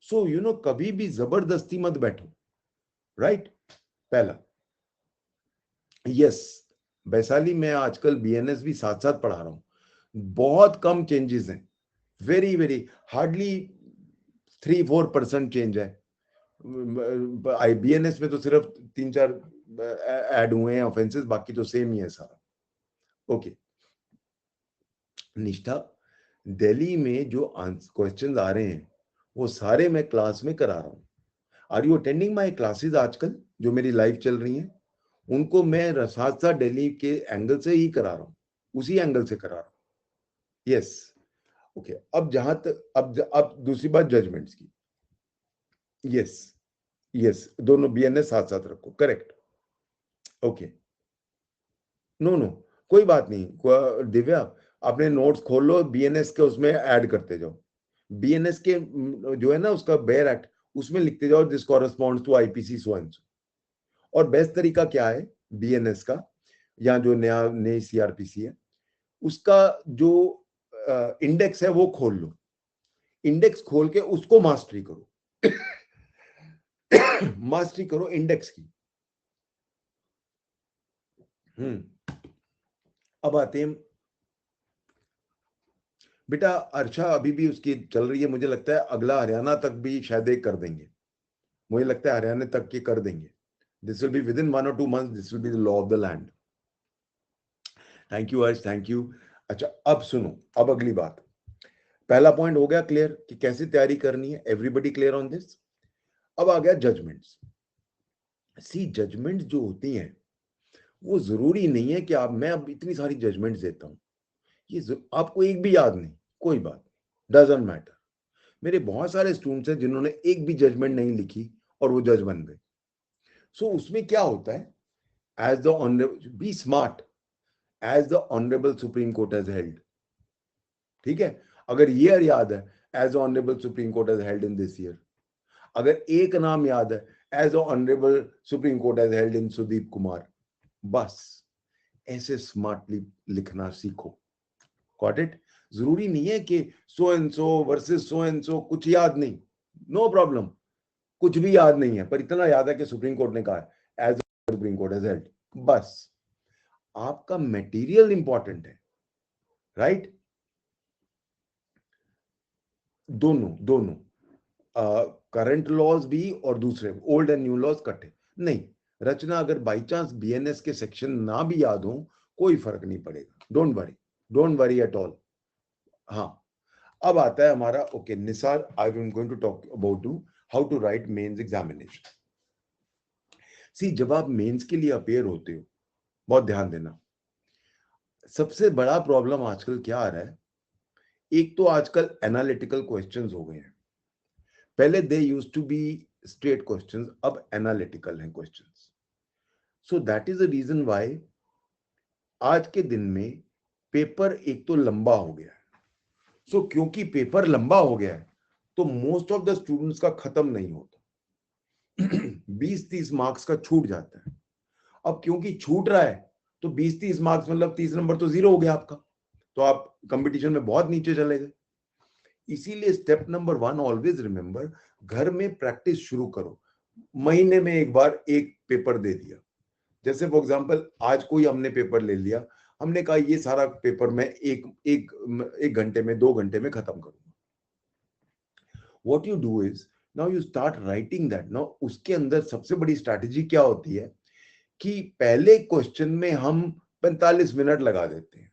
सो कभी भी जबरदस्ती मत बैठो. राइट? पहला. यस, वैशाली में आजकल BNS भी साथ साथ पढ़ा रहा हूं. बहुत कम चेंजेस हैं, वेरी हार्डली 3-4% चेंज है. BNS में तो सिर्फ 3-4 ऐड हुए हैं ऑफेंसेस, बाकी तो सेम ही है सारा. ओके. निष्ठा, दिल्ली में जो क्वेश्चंस आ रहे हैं वो सारे मैं क्लास में करा रहा हूं. Are you attending my classes? आजकल जो मेरी लाइव चल रही हैं, उनको मैं साथ साथ दिल्ली के एंगल से ही करा रहा हूं, उसी एंगल से करा रहा हूं. यस. ओके. अब जहां तक अब दूसरी बात जजमेंट्स की. यस, दोनों BNS साथ साथ रखो. करेक्ट. ओके. नो, कोई बात नहीं. दिव्या, अपने नोट्स खोल लो, BNS के उसमें ऐड करते जाओ. BNS के जो है ना, उसका बेयर एक्ट, उसमें लिखते जाओ this corresponds to IPC so and so. और बेस्ट तरीका क्या है BNS का, या जो नई CRPC है, उसका जो इंडेक्स है वो खोल लो. इंडेक्स खोल के उसको मास्टरी करो. मास्टरी करो इंडेक्स की. अब आते हैं बेटा, अर्षा अभी भी उसकी चल रही है. मुझे लगता है अगला हरियाणा तक भी शायद एक कर देंगे. मुझे लगता है हरियाणा तक के कर देंगे. This will be with in 1 or 2 months. This will be the law of the land. Thank you Harsh, thank you. अच्छा, अब सुनो, अब अगली बात. पहला पॉइंट हो गया क्लियर कि कैसे तैयारी करनी है. Everybody clear on this? अब आ गया जजमेंट्स. सी, जजमेंट्स जो होती हैं वो जरूरी नहीं है कि मैं अब इतनी सारी जजमेंट्स देता हूं. ये आपको एक भी याद नहीं, कोई बात, डजंट मैटर। मेरे बहुत सारे स्टूडेंट्स हैं जिन्होंने एक भी जजमेंट नहीं लिखी और वो जज बन गए। सो उसमें क्या होता है, as the honourable, be smart, as the honourable supreme court has held, ठीक है, अगर ईयर याद है, as the honourable supreme court has held in this year, अगर एक नाम याद है, as the honourable supreme court has held in Sudeep Kumar, बस ऐसे स्मार्टली लिखना सीखो। Got it? जरूरी नहीं है कि so and so versus so and so, कुछ याद नहीं, नो प्रॉब्लम, कुछ भी याद नहीं है, पर इतना याद है कि सुप्रीम कोर्ट ने कहा है, as supreme court has held, बस। आपका मटेरियल इंपॉर्टेंट है, राइट? दोनों दोनों, करंट लॉज भी और दूसरे ओल्ड एंड न्यू लॉज इकट्ठे नहीं। रचना अगर बाई चांस बीएनएस के सेक्शन ना भी याद हो, कोई फर्क नहीं पड़ेगा, don't worry, don't worry at all. हाँ, अब आता है हमारा, okay Nisar, I am going to talk about you how to write mains examination. See, जब आप मेंस के लिए अपेयर होते हो, बहुत ध्यान देना, सबसे बड़ा प्रॉब्लम आजकल क्या आ रहा है, एक तो आजकल एनालिटिकल क्वेश्चंस हो गए हैं। पहले they used to be straight questions, अब एनालिटिकल हैं questions. So that is the reason why आज के दिन में पेपर एक तो लंबा हो गया है। सो क्योंकि पेपर लंबा हो गया है तो मोस्ट ऑफ द स्टूडेंट्स का खत्म नहीं होता, 20-30 मार्क्स का छूट जाता है। अब क्योंकि छूट रहा है तो 20-30 मार्क्स मतलब 30 नंबर तो जीरो हो गया आपका, तो आप कंपटीशन में बहुत नीचे चले गए। इसीलिए स्टेप नंबर 1, ऑलवेज रिमेंबर, घर में प्रैक्टिस शुरू करो। महीने में एक बार एक पेपर दे दिया, जैसे फॉर एग्जांपल आज कोई हमने पेपर ले लिया, हमने कहा ये सारा पेपर मैं एक घंटे में, 2 घंटे में खत्म करूंगा। What you do is, now you start writing that. Now उसके अंदर सबसे बड़ी स्ट्रैटेजी क्या होती है कि पहले क्वेश्चन में हम 45 मिनट लगा देते हैं,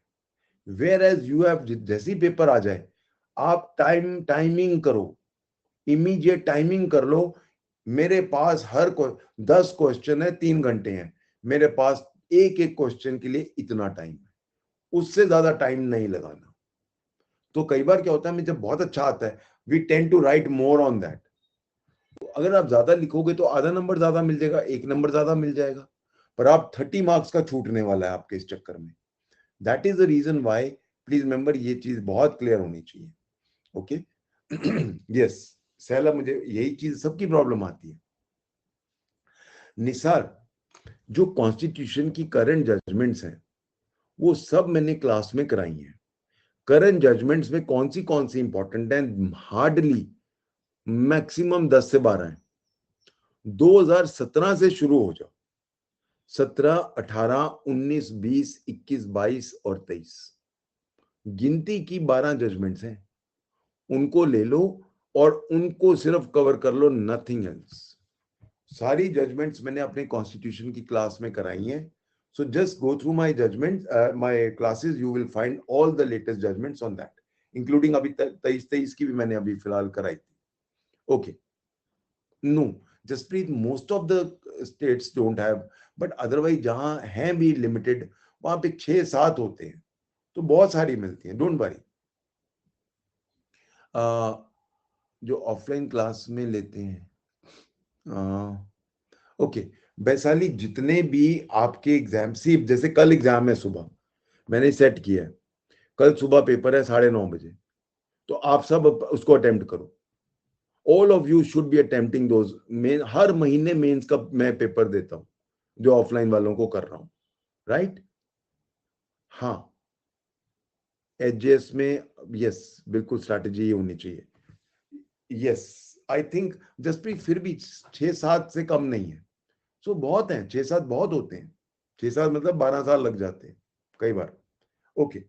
वेयर एज यू हैव, जैसी पेपर आ जाए आप टाइमिंग करो, इमीडिएट टाइमिंग कर लो। मेरे पास हर 10 क्वेश्चन है, 3 घंटे हैं, मेरे पास एक एक क्वेश्चन के लिए इतना टाइम है, उससे ज्यादा टाइम नहीं लगाना। तो कई बार क्या होता है, हमें जब बहुत अच्छा आता है, we tend to write more on that. तो अगर आप ज्यादा लिखोगे तो आधा नंबर ज्यादा मिल जाएगा, 1 नंबर ज्यादा मिल जाएगा, पर आप 30 मार्क्स का छूटने वाला है आपके इस चक्कर में। That is the reason why, please remember, ये चीज बहुत क्लियर होनी चाहिए। ओके, यस सैला, मुझे यही चीज, सबकी प्रॉब्लम आती है। निसार, जो कॉन्स्टिट्यूशन की करंट जजमेंट्स हैं वो सब मैंने क्लास में कराई हैं। करंट जजमेंट्स में कौन सी इंपॉर्टेंट है, हार्डली मैक्सिमम 10 से 12 हैं। 2017 से शुरू हो जाओ, 17, 18, 19, 20, 21, 22 और 23, गिनती की 12 जजमेंट्स हैं, उनको ले लो और उनको सिर्फ कवर कर लो, नथिंग एल्स। सारी जजमेंट्स मैंने अपने कॉन्स्टिट्यूशन की क्लास में कराई हैं। So just go through my judgment, my classes, you will find all the latest judgments on that, including अभी 23 की भी मैंने अभी फिलहाल कराई थी। Okay, no Jaspreet, most of the states don't have, but otherwise जहां हैं भी लिमिटेड, वहां पे 6-7 होते हैं, तो बहुत सारी मिलती हैं, डोंट वरी। जो ऑफलाइन क्लास में लेते हैं, ओके, वैशाली, जितने भी आपके एग्जाम, सी जैसे कल एग्जाम है सुबह, मैंने सेट किया है, कल सुबह पेपर है 9:30 बजे, तो आप सब उसको अटेम्प्ट करो। All of you should be attempting those main. हर महीने मेंस का मैं पेपर देता हूं, जो ऑफलाइन वालों को कर रहा हूं, राइट? हाँ, एचजेएस में, यस बिल्कुल स्ट्रैटेजी ये होनी चाहिए। यस, आई थिंक जसप्रीत फिर भी 6-7 से कम नहीं है, सो बहुत है, 6-7 बहुत होते हैं, 6-7 मतलब 12 साल लग जाते हैं कई बार। ओके,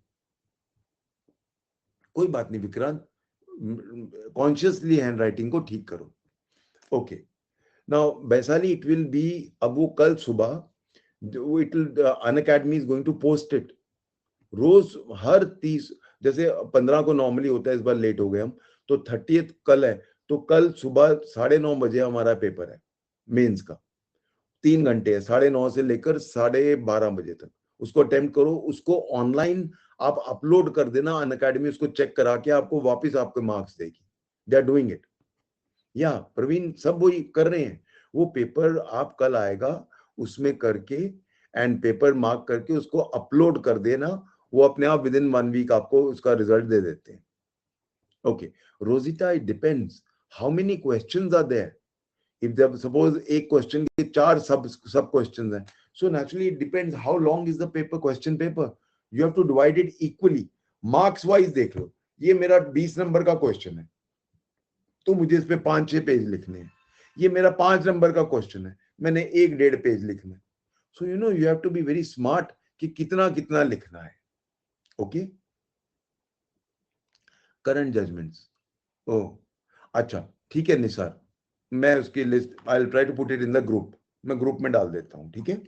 कोई बात नहीं विक्रांत, कॉन्शियसली हैंड राइटिंग को ठीक करो। Okay, now Vaishali, it will be, अब वो कल सुबह, it will, Unacademy is going to post it रोज, हर 30, जैसे 15 को नॉर्मली होता है, इस बार लेट हो गए हम, तो 30th कल है, तो कल सुबह 9:30 हमारा पेपर है मेंस का, 3 घंटे है, 9:30 से लेकर 12:30 बजे तक, उसको अटेम्प्ट करो। उसको ऑनलाइन आप अपलोड कर देना, अनअकैडमी उसको चेक करा के आपको वापस आपके मार्क्स देगी. They are doing it. Yeah Praveen सब वही कर रहे हैं. वो पेपर आप कल आएगा उसमें करके एंड पेपर मार्क करके उसको अपलोड कर देना, वो अपने आप विद इन 1 वीक आपको उसका रिजल्ट दे देते हैं. Okay Rojita, it depends how many questions are there. if they suppose एक क्वेश्चन के 4 सब क्वेश्चंस हैं, so naturally it depends how long is the question paper. You have to divide it equally. Marks wise देख लो, ये मेरा 20 number का question है तो मुझे इस पे 5-6 पेज लिखने हैं. ये मेरा 5 नंबर का क्वेश्चन है, मैंने 1-1.5 पेज लिखना है. So you know you have to be very smart कि कितना कितना लिखना है. Okay current judgements. ओ अच्छा ठीक है निसार, मैं उसकी list I will try to put it in the group, मैं ग्रुप में डाल देता हूं. ठीक है.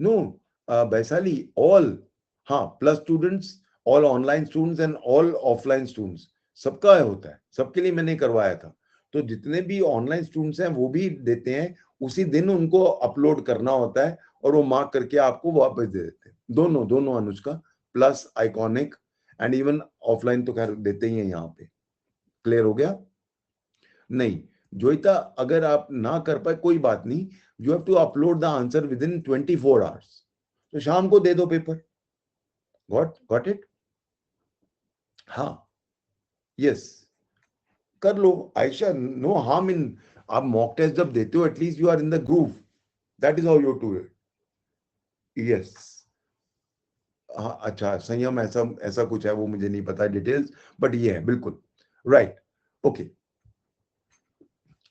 नो वैशाली ऑल, हाँ plus students, all online students and all offline students, सबका होता है, सबके लिए मैंने करवाया था. तो जितने भी ऑनलाइन स्टूडेंट्स हैं वो भी देते हैं, उसी दिन उनको अपलोड करना होता है और वो मार्क करके आपको वापस दे देते हैं. दोनों दोनों Anushka, plus iconic and even offline तो खैर देते ही हैं यहाँ पे. क्लियर हो गया. नहीं जोइता, अगर आप ना कर पाए कोई बात नहीं, you have to upload the answer within 24 hours. तो शाम को दे दो पेपर. Got it. हाँ यस कर लो आयशा, नो हार्म इन. आप मॉक टेस्ट जब देते हो at least you are in the groove. That is how you do it. Yes हाँ अच्छा संयम ऐसा ऐसा कुछ है, वो मुझे नहीं पता डिटेल्स, बट ये है बिल्कुल राइट. ओके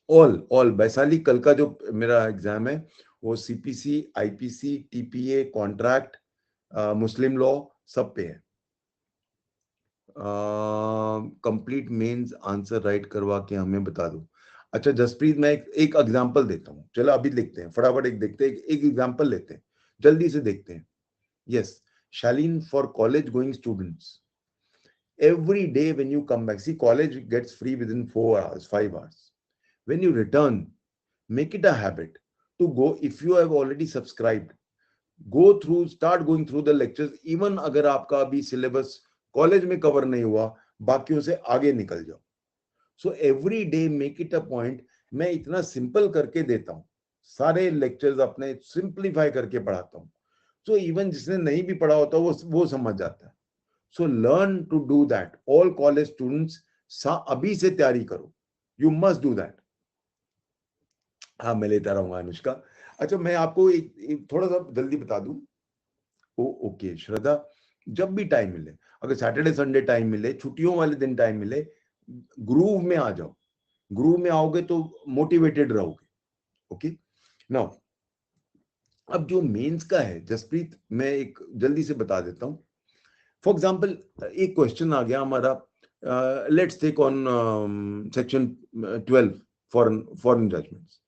ऑल वैशाली, कल का जो मेरा एग्जाम है वो सीपीसी, आईपीसी, टीपीए, कॉन्ट्रैक्ट, मुस्लिम लॉ सब पे है. कंप्लीट मेंस आंसर राइट करवा के हमें बता दो. अच्छा जसप्रीत, मैं एक एग्जांपल देता हूँ. चलो अभी लिखते हैं फटाफट, एक देखते हैं, एक एग्जांपल लेते हैं, जल्दी से देखते हैं. Yes Shaleen, for college going students, every day when you come back, see college gets free within 4 hours, 5 hours. When you return, make it a habit to go. If you have already subscribed, start going through the lectures. Even अगर आपका अभी syllabus college में cover नहीं हुआ, बाकियों से आगे निकल जाओ. So every day make it a point. मैं इतना सिंपल करके देता हूँ, सारे लेक्चर्स अपने सिंप्लीफाई करके पढ़ाता हूँ. सो इवन जिसने नहीं भी पढ़ा होता वो समझ जाता है. So learn to do that. All college students अभी से तैयारी करो. You must do that. हाँ मैं लेता रहूंगा अनुष्का. अच्छा मैं आपको एक थोड़ा सा जल्दी बता दूं. ओके श्रद्धा, जब भी टाइम मिले, अगर सैटरडे संडे टाइम मिले, छुट्टियों वाले दिन टाइम मिले, ग्रूव में आ जाओ. ग्रूव में आओगे तो मोटिवेटेड रहोगे. ओके नाउ अब जो मेंस का है जसप्रीत, मैं एक जल्दी से बता देता हूं. फॉर एग्जाम्पल एक क्वेश्चन आ गया हमारा, let's take on section 12 foreign judgments.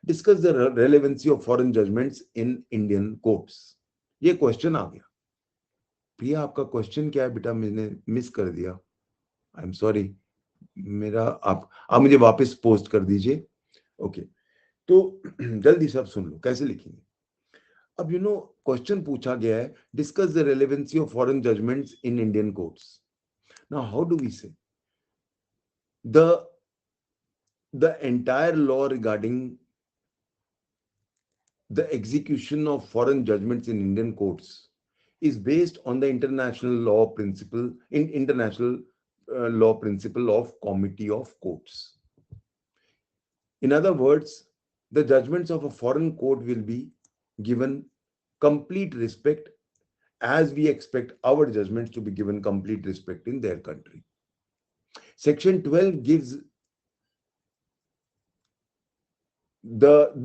Discuss the relevancy of foreign judgments in Indian courts. ये क्वेश्चन आ गया. प्रिया आपका क्वेश्चन क्या है बेटा, मैंने मिस कर दिया, आई एम सॉरी. मेरा आप मुझे वापस पोस्ट कर दीजिए. ओके तो जल्दी सब सुन लो कैसे लिखेंगे. अब यू नो क्वेश्चन पूछा गया है, discuss the relevancy of foreign judgments in Indian courts. Now how do we say the entire law regarding the execution of foreign judgments in Indian courts is based on the international law principle of comity of courts. In other words, the judgments of a foreign court will be given complete respect as we expect our judgments to be given complete respect in their country. Section 12 gives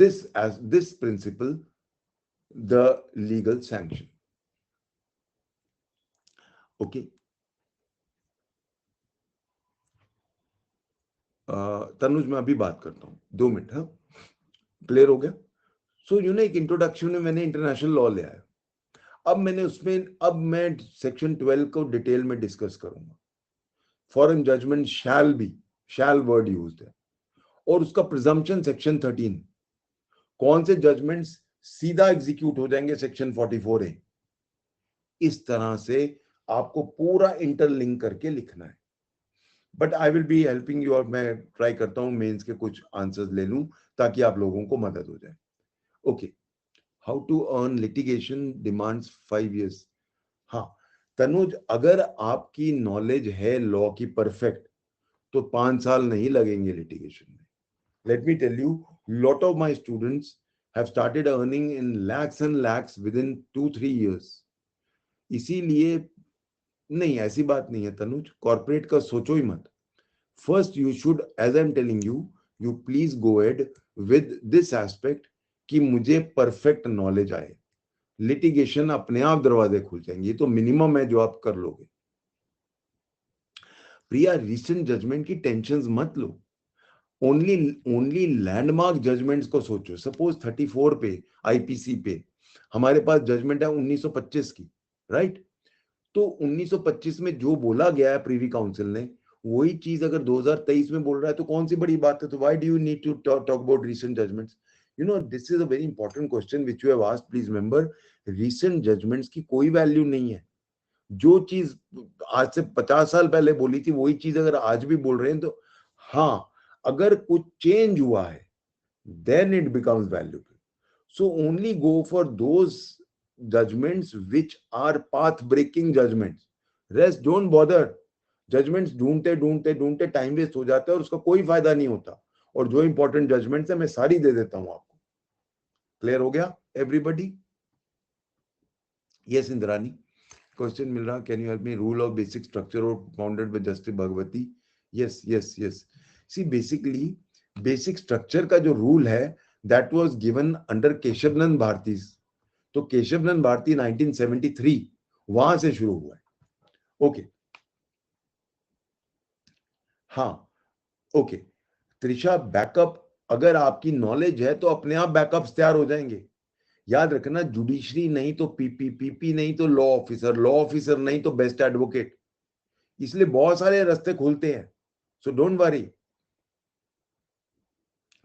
this principle the legal sanction. Okay. Tanuj मैं अभी बात करता हूँ, 2 minute. हाँ clear हो गया. सो you no एक introduction में मैंने इंटरनेशनल लॉ ले आया. अब मैं सेक्शन 12 को डिटेल में डिस्कस करूंगा. फॉरेन जजमेंट शैल वर्ड यूज्ड है, और उसका प्रिजम्पशन सेक्शन 13. कौन से जजमेंट्स सीधा एग्जीक्यूट हो जाएंगे सेक्शन 44A. इस तरह से आपको पूरा इंटरलिंक करके लिखना है. But I will be helping you, और मैं ट्राई करता हूँ मेंस के कुछ आंसर्स ले लूं ताकि आप लोगों को मदद हो जाए. Okay, how to earn litigation demands 5 years. हाँ तनुज, अगर आपकी नॉलेज है लॉ की परफेक्ट तो 5 साल नहीं लगेंगे लिटिगेशन में. Let me tell you, lot of my students have started earning in lakhs and lakhs within 2-3 years. इसीलिए नहीं, ऐसी बात नहीं है तनुज, कॉर्पोरेट का सोचो ही मत. First you should, as I am telling you, you please go ahead with this aspect कि मुझे परफेक्ट नॉलेज आए. लिटिगेशन अपने आप दरवाजे खुल जाएंगे, ये तो मिनिमम है जो आप कर लोगे. प्रिया, रिसेंट जजमेंट की टेंशन मत लो. ओनली लैंडमार्क जजमेंट्स को सोचो. सपोज 34 पे आईपीसी पे हमारे पास जजमेंट है 1925 की, राइट? तो 1925 में जो बोला गया है प्रीवी काउंसिल ने, वही चीज अगर 2023 में बोल रहा है तो कौन सी बड़ी बात है? तो why do you need to talk about recent judgments? You know, this is a very important question which you have asked. Please remember, recent judgments की कोई वैल्यू नहीं है. जो चीज आज से 50 साल पहले बोली थी वही चीज अगर आज भी बोल रहे हैं तो हाँ, अगर कुछ चेंज हुआ है then it becomes valuable. So only go for those judgments which are path breaking judgments. Rest don't bother. Judgments ढूंढते ढूंढते ढूंढते टाइम वेस्ट हो जाता है और उसका कोई फायदा नहीं होता. और जो इंपॉर्टेंट जजमेंट्स है मैं सारी दे देता हूं आपको. क्लियर हो गया एवरीबडी? यस इंद्रानी, क्वेश्चन मिल रहा, can you help me? Rule of basic structure of founded by justice Bhagwati. Yes yes yes. See basically basic structure का जो रूल है that was given under Kesavananda Bharati. तो केशवनंद भारती 1973 वहां से शुरू हुआ है. ओके हाँ ओके. त्रिशा, बैकअप, अगर आपकी नॉलेज है तो अपने आप बैकअप्स तैयार हो जाएंगे. याद रखना, जुडिशरी नहीं तो पीपी, पीपी नहीं तो लॉ ऑफिसर, लॉ ऑफिसर नहीं तो बेस्ट एडवोकेट. इसलिए बहुत सारे रास्ते खुलते हैं. सो डोंट वरी,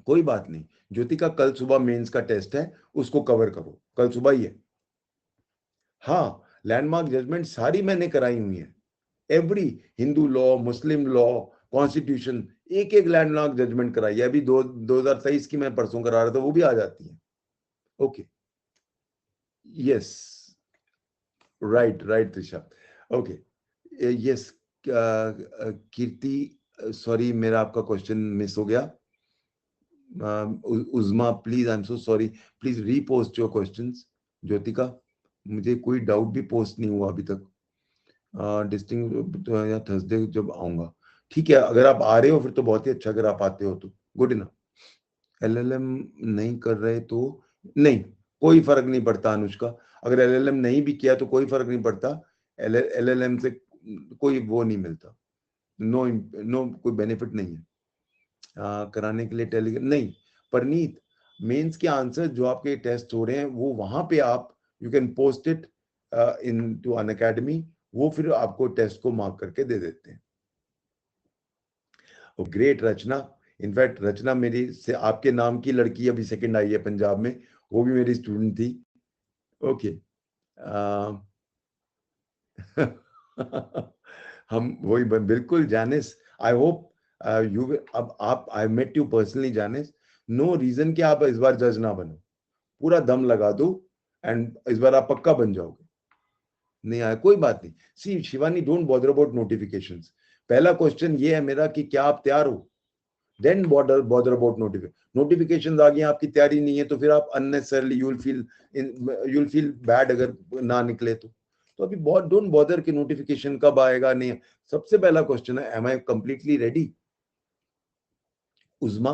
कोई बात नहीं. ज्योतिका, कल सुबह मेंस का टेस्ट है, उसको कवर करो, कल सुबह ही है. हाँ, लैंडमार्क जजमेंट सारी मैंने कराई हुई है. एवरी हिंदू लॉ, मुस्लिम लॉ, कॉन्स्टिट्यूशन, एक एक लैंडमार्क जजमेंट कराई है. अभी 2023 की मैं परसों करा रहा था, वो भी आ जाती है. Okay yes, right right Trisha. Okay yes. Kirti, sorry मेरा आपका क्वेश्चन मिस हो गया. Uzma, please, I am so sorry, please repost your questions. Jyotika, मुझे कोई डाउट भी पोस्ट नहीं हुआ अभी तक. डिस्टिंग या थर्सडे जब आऊंगा. ठीक है, अगर आप आ रहे हो फिर तो बहुत ही अच्छा, अगर आप आते हो तो गुड इनफ. एलएलएम नहीं कर रहे तो नहीं, कोई फर्क नहीं पड़ता अनुष्का. अगर एलएलएम नहीं भी किया तो कोई फर्क नहीं पड़ता. एलएलएम से कोई वो नहीं मिलता. नो नो, कोई बेनिफिट नहीं है. कराने के लिए टेलीग्राम नहीं. परनीत, मेंस के आंसर जो आपके टेस्ट हो रहे हैं वो वहां पे आप you can post it in to Unacademy. वो फिर आपको टेस्ट को मार्क करके दे देते हैं. ग्रेट रचना, इनफैक्ट रचना मेरी से आपके नाम की लड़की अभी सेकंड आई है पंजाब में, वो भी मेरी स्टूडेंट थी. ओके हम वही बिल्कुल जानिस. आई होप यू, अब आप, आई मेट यू पर्सनली जानिस. नो रीजन कि आप इस बार जज ना बनो. पूरा दम लगा दो एंड इस बार आप पक्का बन जाओगे. नहीं आया कोई बात नहीं. See Shivani, don't bother about notifications. पहला क्वेश्चन ये है मेरा कि क्या आप तैयार हो, देन बॉदर अबाउट नोटिफिकेशंस. आ गई, आपकी तैयारी नहीं है तो फिर आप unnecessarily you will feel bad अगर ना निकले तो अभी बहुत डोंट बॉदर कि नोटिफिकेशन कब आएगा. नहीं, सबसे पहला क्वेश्चन है, am I completely ready? Uzma,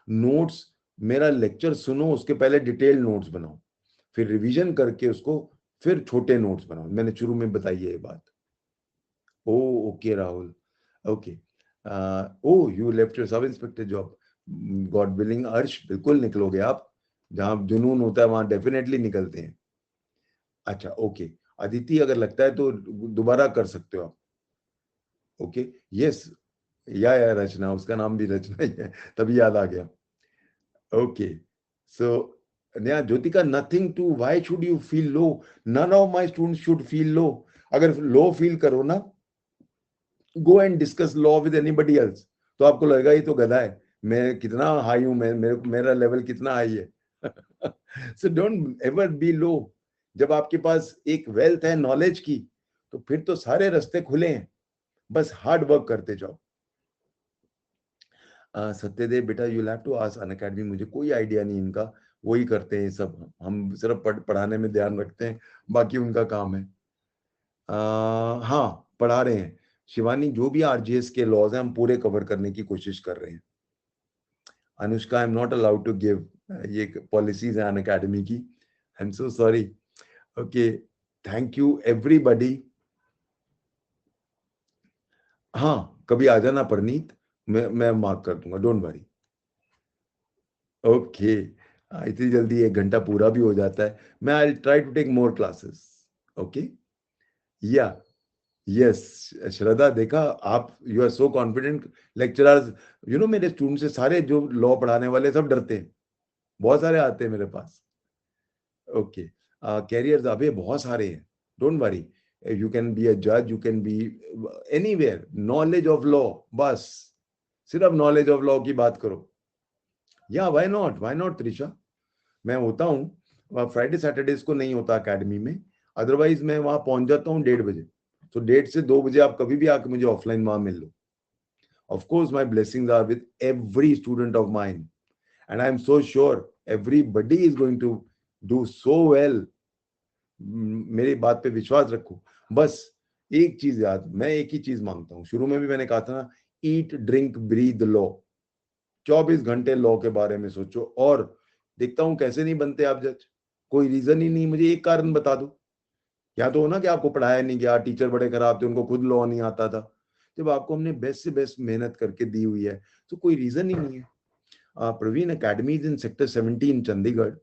notes, मेरा लेक्चर सुनो, उसके पहले डिटेल नोट्स बनाओ, फिर रिवीजन करके उसको फिर छोटे नोट्स बनाओ. मैंने शुरू में बताई है ये बात. Oh okay Rahul, okay. Oh you left your sub inspector job. God willing Arsh, बिल्कुल निकलोगे आप. जहां जुनून होता है वहां डेफिनेटली निकलते हैं. अच्छा ओके. अदिति, अगर लगता है तो दोबारा कर सकते हो आप. Okay yes. या रचना, उसका नाम भी रचना ही है, तभी याद आ गया. Okay so Jyotika, nothing to, why should you feel low? None of my students should feel low. अगर लो फील करो ना, go and discuss law with anybody else. तो आपको लगेगा ये तो गधा है, मैं कितना हाई हूं, मेरा लेवल कितना हाई है. सो डोंट एवर बी लो. जब आपके पास एक वेल्थ है नॉलेज की, तो फिर तो सारे रास्ते खुले हैं, बस हार्ड वर्क करते जाओ. सत्यदेव बेटा, you have to ask Unacademy, मुझे कोई आइडिया नहीं इनका, वही करते हैं सब, हम सिर्फ पढ़ाने में ध्यान रखते हैं, बाकी उनका काम है. हाँ, पढ़ा रहे हैं शिवानी, जो भी आरजीएस के लॉज हैं हम पूरे कवर करने की कोशिश कर रहे हैं. Anushka, I am not allowed to give, ये पॉलिसीज है अनअकैडमी की, I am so sorry. Okay, thank you everybody. हाँ, कभी आ जाना परनीत, मैं मार्क कर दूंगा, डोंट वरी. ओके, इतनी जल्दी 1 घंटा पूरा भी हो जाता है. मैं I try to take more classes. Okay, yeah yes. Shraddha, देखा आप, you are so confident. Lecturers, you know, मेरे स्टूडेंट से सारे जो लॉ पढ़ाने वाले सब डरते हैं, बहुत सारे आते हैं मेरे पास. ओके, कैरियर्स अभी बहुत सारे हैं, don't worry. You can be a जज, you can be anywhere. Knowledge of law, बस सिर्फ नॉलेज ऑफ लॉ की बात करो. या व्हाई नॉट त्रिशा, मैं होता हूँ फ्राइडे सैटरडेज को, नहीं होता अकेडमी में, अदरवाइज मैं वहां पहुंच जाता हूँ 1:30 बजे. तो 1:30 से 2 बजे आप कभी भी आके मुझे ऑफलाइन वहां मिल लो. Of course my blessings are with every student of mine, and I am so sure everybody is going to do so well. मेरी बात पे विश्वास रखो. बस एक चीज याद, मैं एक ही चीज मांगता हूँ, शुरू में भी मैंने कहा था ना, ईट ड्रिंक ब्रीद लॉ. 24 घंटे लॉ के बारे में सोचो. और देखता हूं कैसे नहीं बनते आप जज, कोई रीजन ही नहीं, मुझे एक कारण बता दो. या तो हो ना कि आपको पढ़ाया नहीं गया, टीचर बड़े खराब थे, उनको खुद लॉ नहीं आता था. जब आपको हमने बेस्ट से बेस्ट मेहनत करके दी हुई है, तो कोई रीजन ही नहीं है. Praveen academies in sector 17 Chandigarh,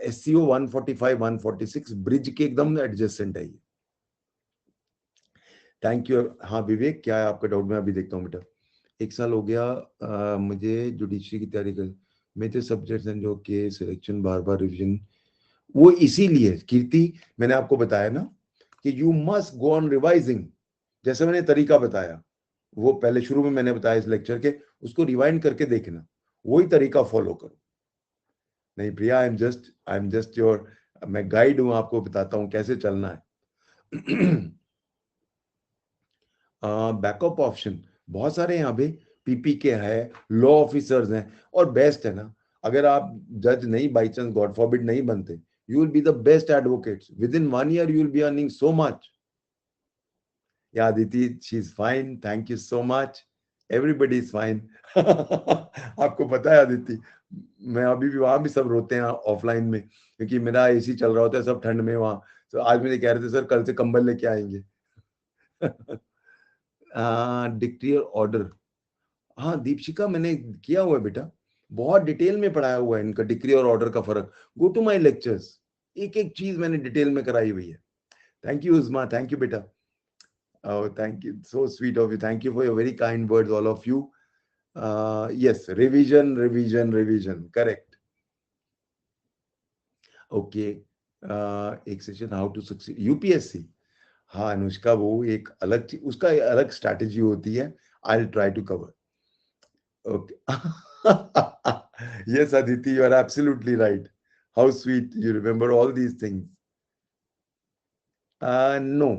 SCO 145 146 bridge के एकदम एडजेसेंट है ये. Thank you. हाँ विवेक, क्या है आपका डाउट? मैं अभी देखता हूँ बेटा. 1 साल हो गया मुझे जुडिशरी की तैयारी कर, मेजर सब्जेक्ट्स हैं जो के सिलेक्शन बार बार रिवीजन. वो इसीलिए कीर्ति, मैंने आपको बताया ना कि you must go on revising. जैसे मैंने तरीका बताया, वो पहले शुरू में मैंने बताया इस लेक्चर के, उसको रिवाइंड करके देखना, वही तरीका फॉलो करो. नहीं प्रिया, आई एम जस्ट योर, मैं गाइड हूं, आपको बताता हूं कैसे चलना है. बैकअप ऑप्शन बहुत सारे हैं यहाँ पे, पीपी के है, लॉ ऑफिसर्स हैं, और बेस्ट है ना, अगर आप जज नहीं बाई चांस गॉड फॉरबिड नहीं बनते, you will be the best advocates. Within 1 year you will be earning so much. Yeah Aditi, she is fine, thank you so much. Everybody is fine. आपको पता है अदिति, मैं अभी भी, वहां भी सब रोते हैं ऑफलाइन में, क्योंकि मेरा एसी चल रहा होता है, सब ठंड में वहां. तो आज मुझे कह रहे थे सर कल से कंबल लेके आएंगे. डिक्टेयर ऑर्डर, हाँ दीपशिका, मैंने किया हुआ है बेटा, बहुत डिटेल में पढ़ाया हुआ है इनका डिक्री और ऑर्डर का फर्क. गो टू माय लेक्चर्स, एक एक चीज मैंने डिटेल में कराई हुई है. Thank you Usma, thank you बेटा. Thank you, so sweet of you, thank you for your very kind words all of you. Yes, revision revision revision, correct. Okay, एक session how to succeed UPSC. हाँ अनुष्का, वो एक अलग चीज, उसका अलग strategy होती है, I will try to cover. Okay. Yes, Aditi, you are absolutely right. How sweet you remember all these things. No,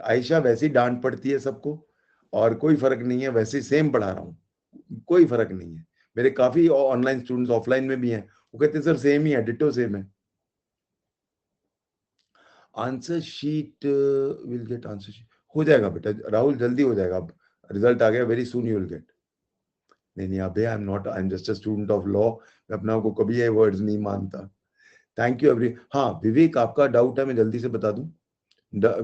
Ayesha, वैसी डांट पड़ती है सबको, और कोई फर्क नहीं है, वैसे सेम पढ़ा रहा हूँ, कोई फर्क नहीं है. मेरे काफी ऑनलाइन स्टूडेंट्स ऑफलाइन में भी हैं, वो कहते हैं सर सेम ही है, डिटो सेम है. Answer sheet will get, answer sheet हो जाएगा बेटा, राहुल जल्दी हो जाएगा, अब रिजल्ट आ गया, very soon you will get. नहीं अबे, आई am not, I am just a student of law, मैं अपना को कभी ये वर्ड्स नहीं मानता. Thank you every. हाँ विवेक, आपका डाउट है, मैं जल्दी से बता दूं.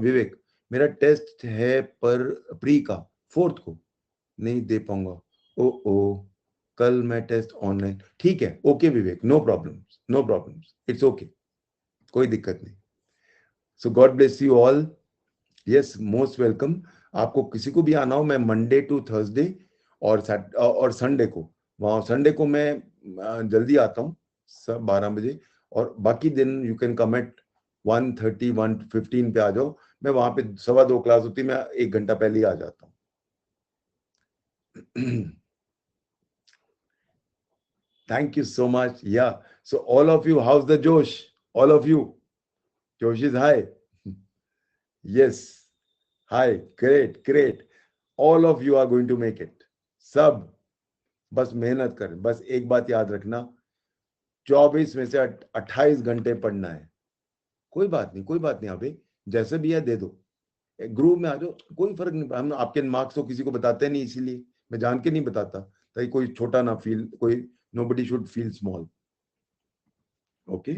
विवेक, मेरा टेस्ट है पर प्री का 4th को, नहीं दे पाऊंगा. ओ ओ, कल मैं टेस्ट ऑनलाइन. ठीक है, okay Vivek, no problem, no problem, it's okay, कोई दिक्कत नहीं. So God bless you all. Yes, most welcome. आपको किसी को भी आना हो, मैं मंडे टू थर्सडे और संडे को, वहां संडे को मैं जल्दी आता हूँ, सब 12 बजे, और बाकी दिन यू कैन कम एट 1:30 1:15 पे आ जाओ, मैं वहां पे 2:15 क्लास होती है, मैं 1 घंटा पहले ही आ जाता हूँ। Thank you so much. Yeah. So all of you, how's the Josh? All of you. Josh is high. Yes. Hi. Great. Great. All of you are going to make it. सब बस मेहनत करें। बस एक बात याद रखना, 24 में से 28 घंटे पढ़ना है। कोई बात नहीं, कोई बात नहीं। अभी जैसे भी है दे दो, ग्रुप में आ जाओ, कोई फर्क नहीं। हम आपके मार्क्स तो किसी को बताते नहीं, इसीलिए मैं जान के नहीं बताता, ताकि कोई छोटा ना फील, कोई nobody should feel small. Okay.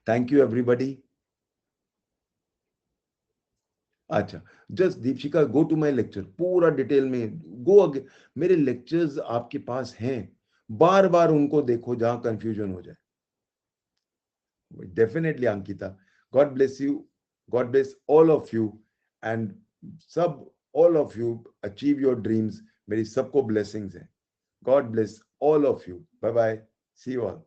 Thank you everybody. अच्छा, just Deepshikha go to my lecture, पूरा डिटेल में गो अगे। मेरे लेक्चर्स आपके पास हैं, बार बार उनको देखो जहां कंफ्यूजन हो जाए। Definitely Ankita, God bless you, God bless all of you, and सब all of you achieve your dreams. मेरी सबको ब्लेसिंग्स हैं। God bless all of you. Bye bye, see you all.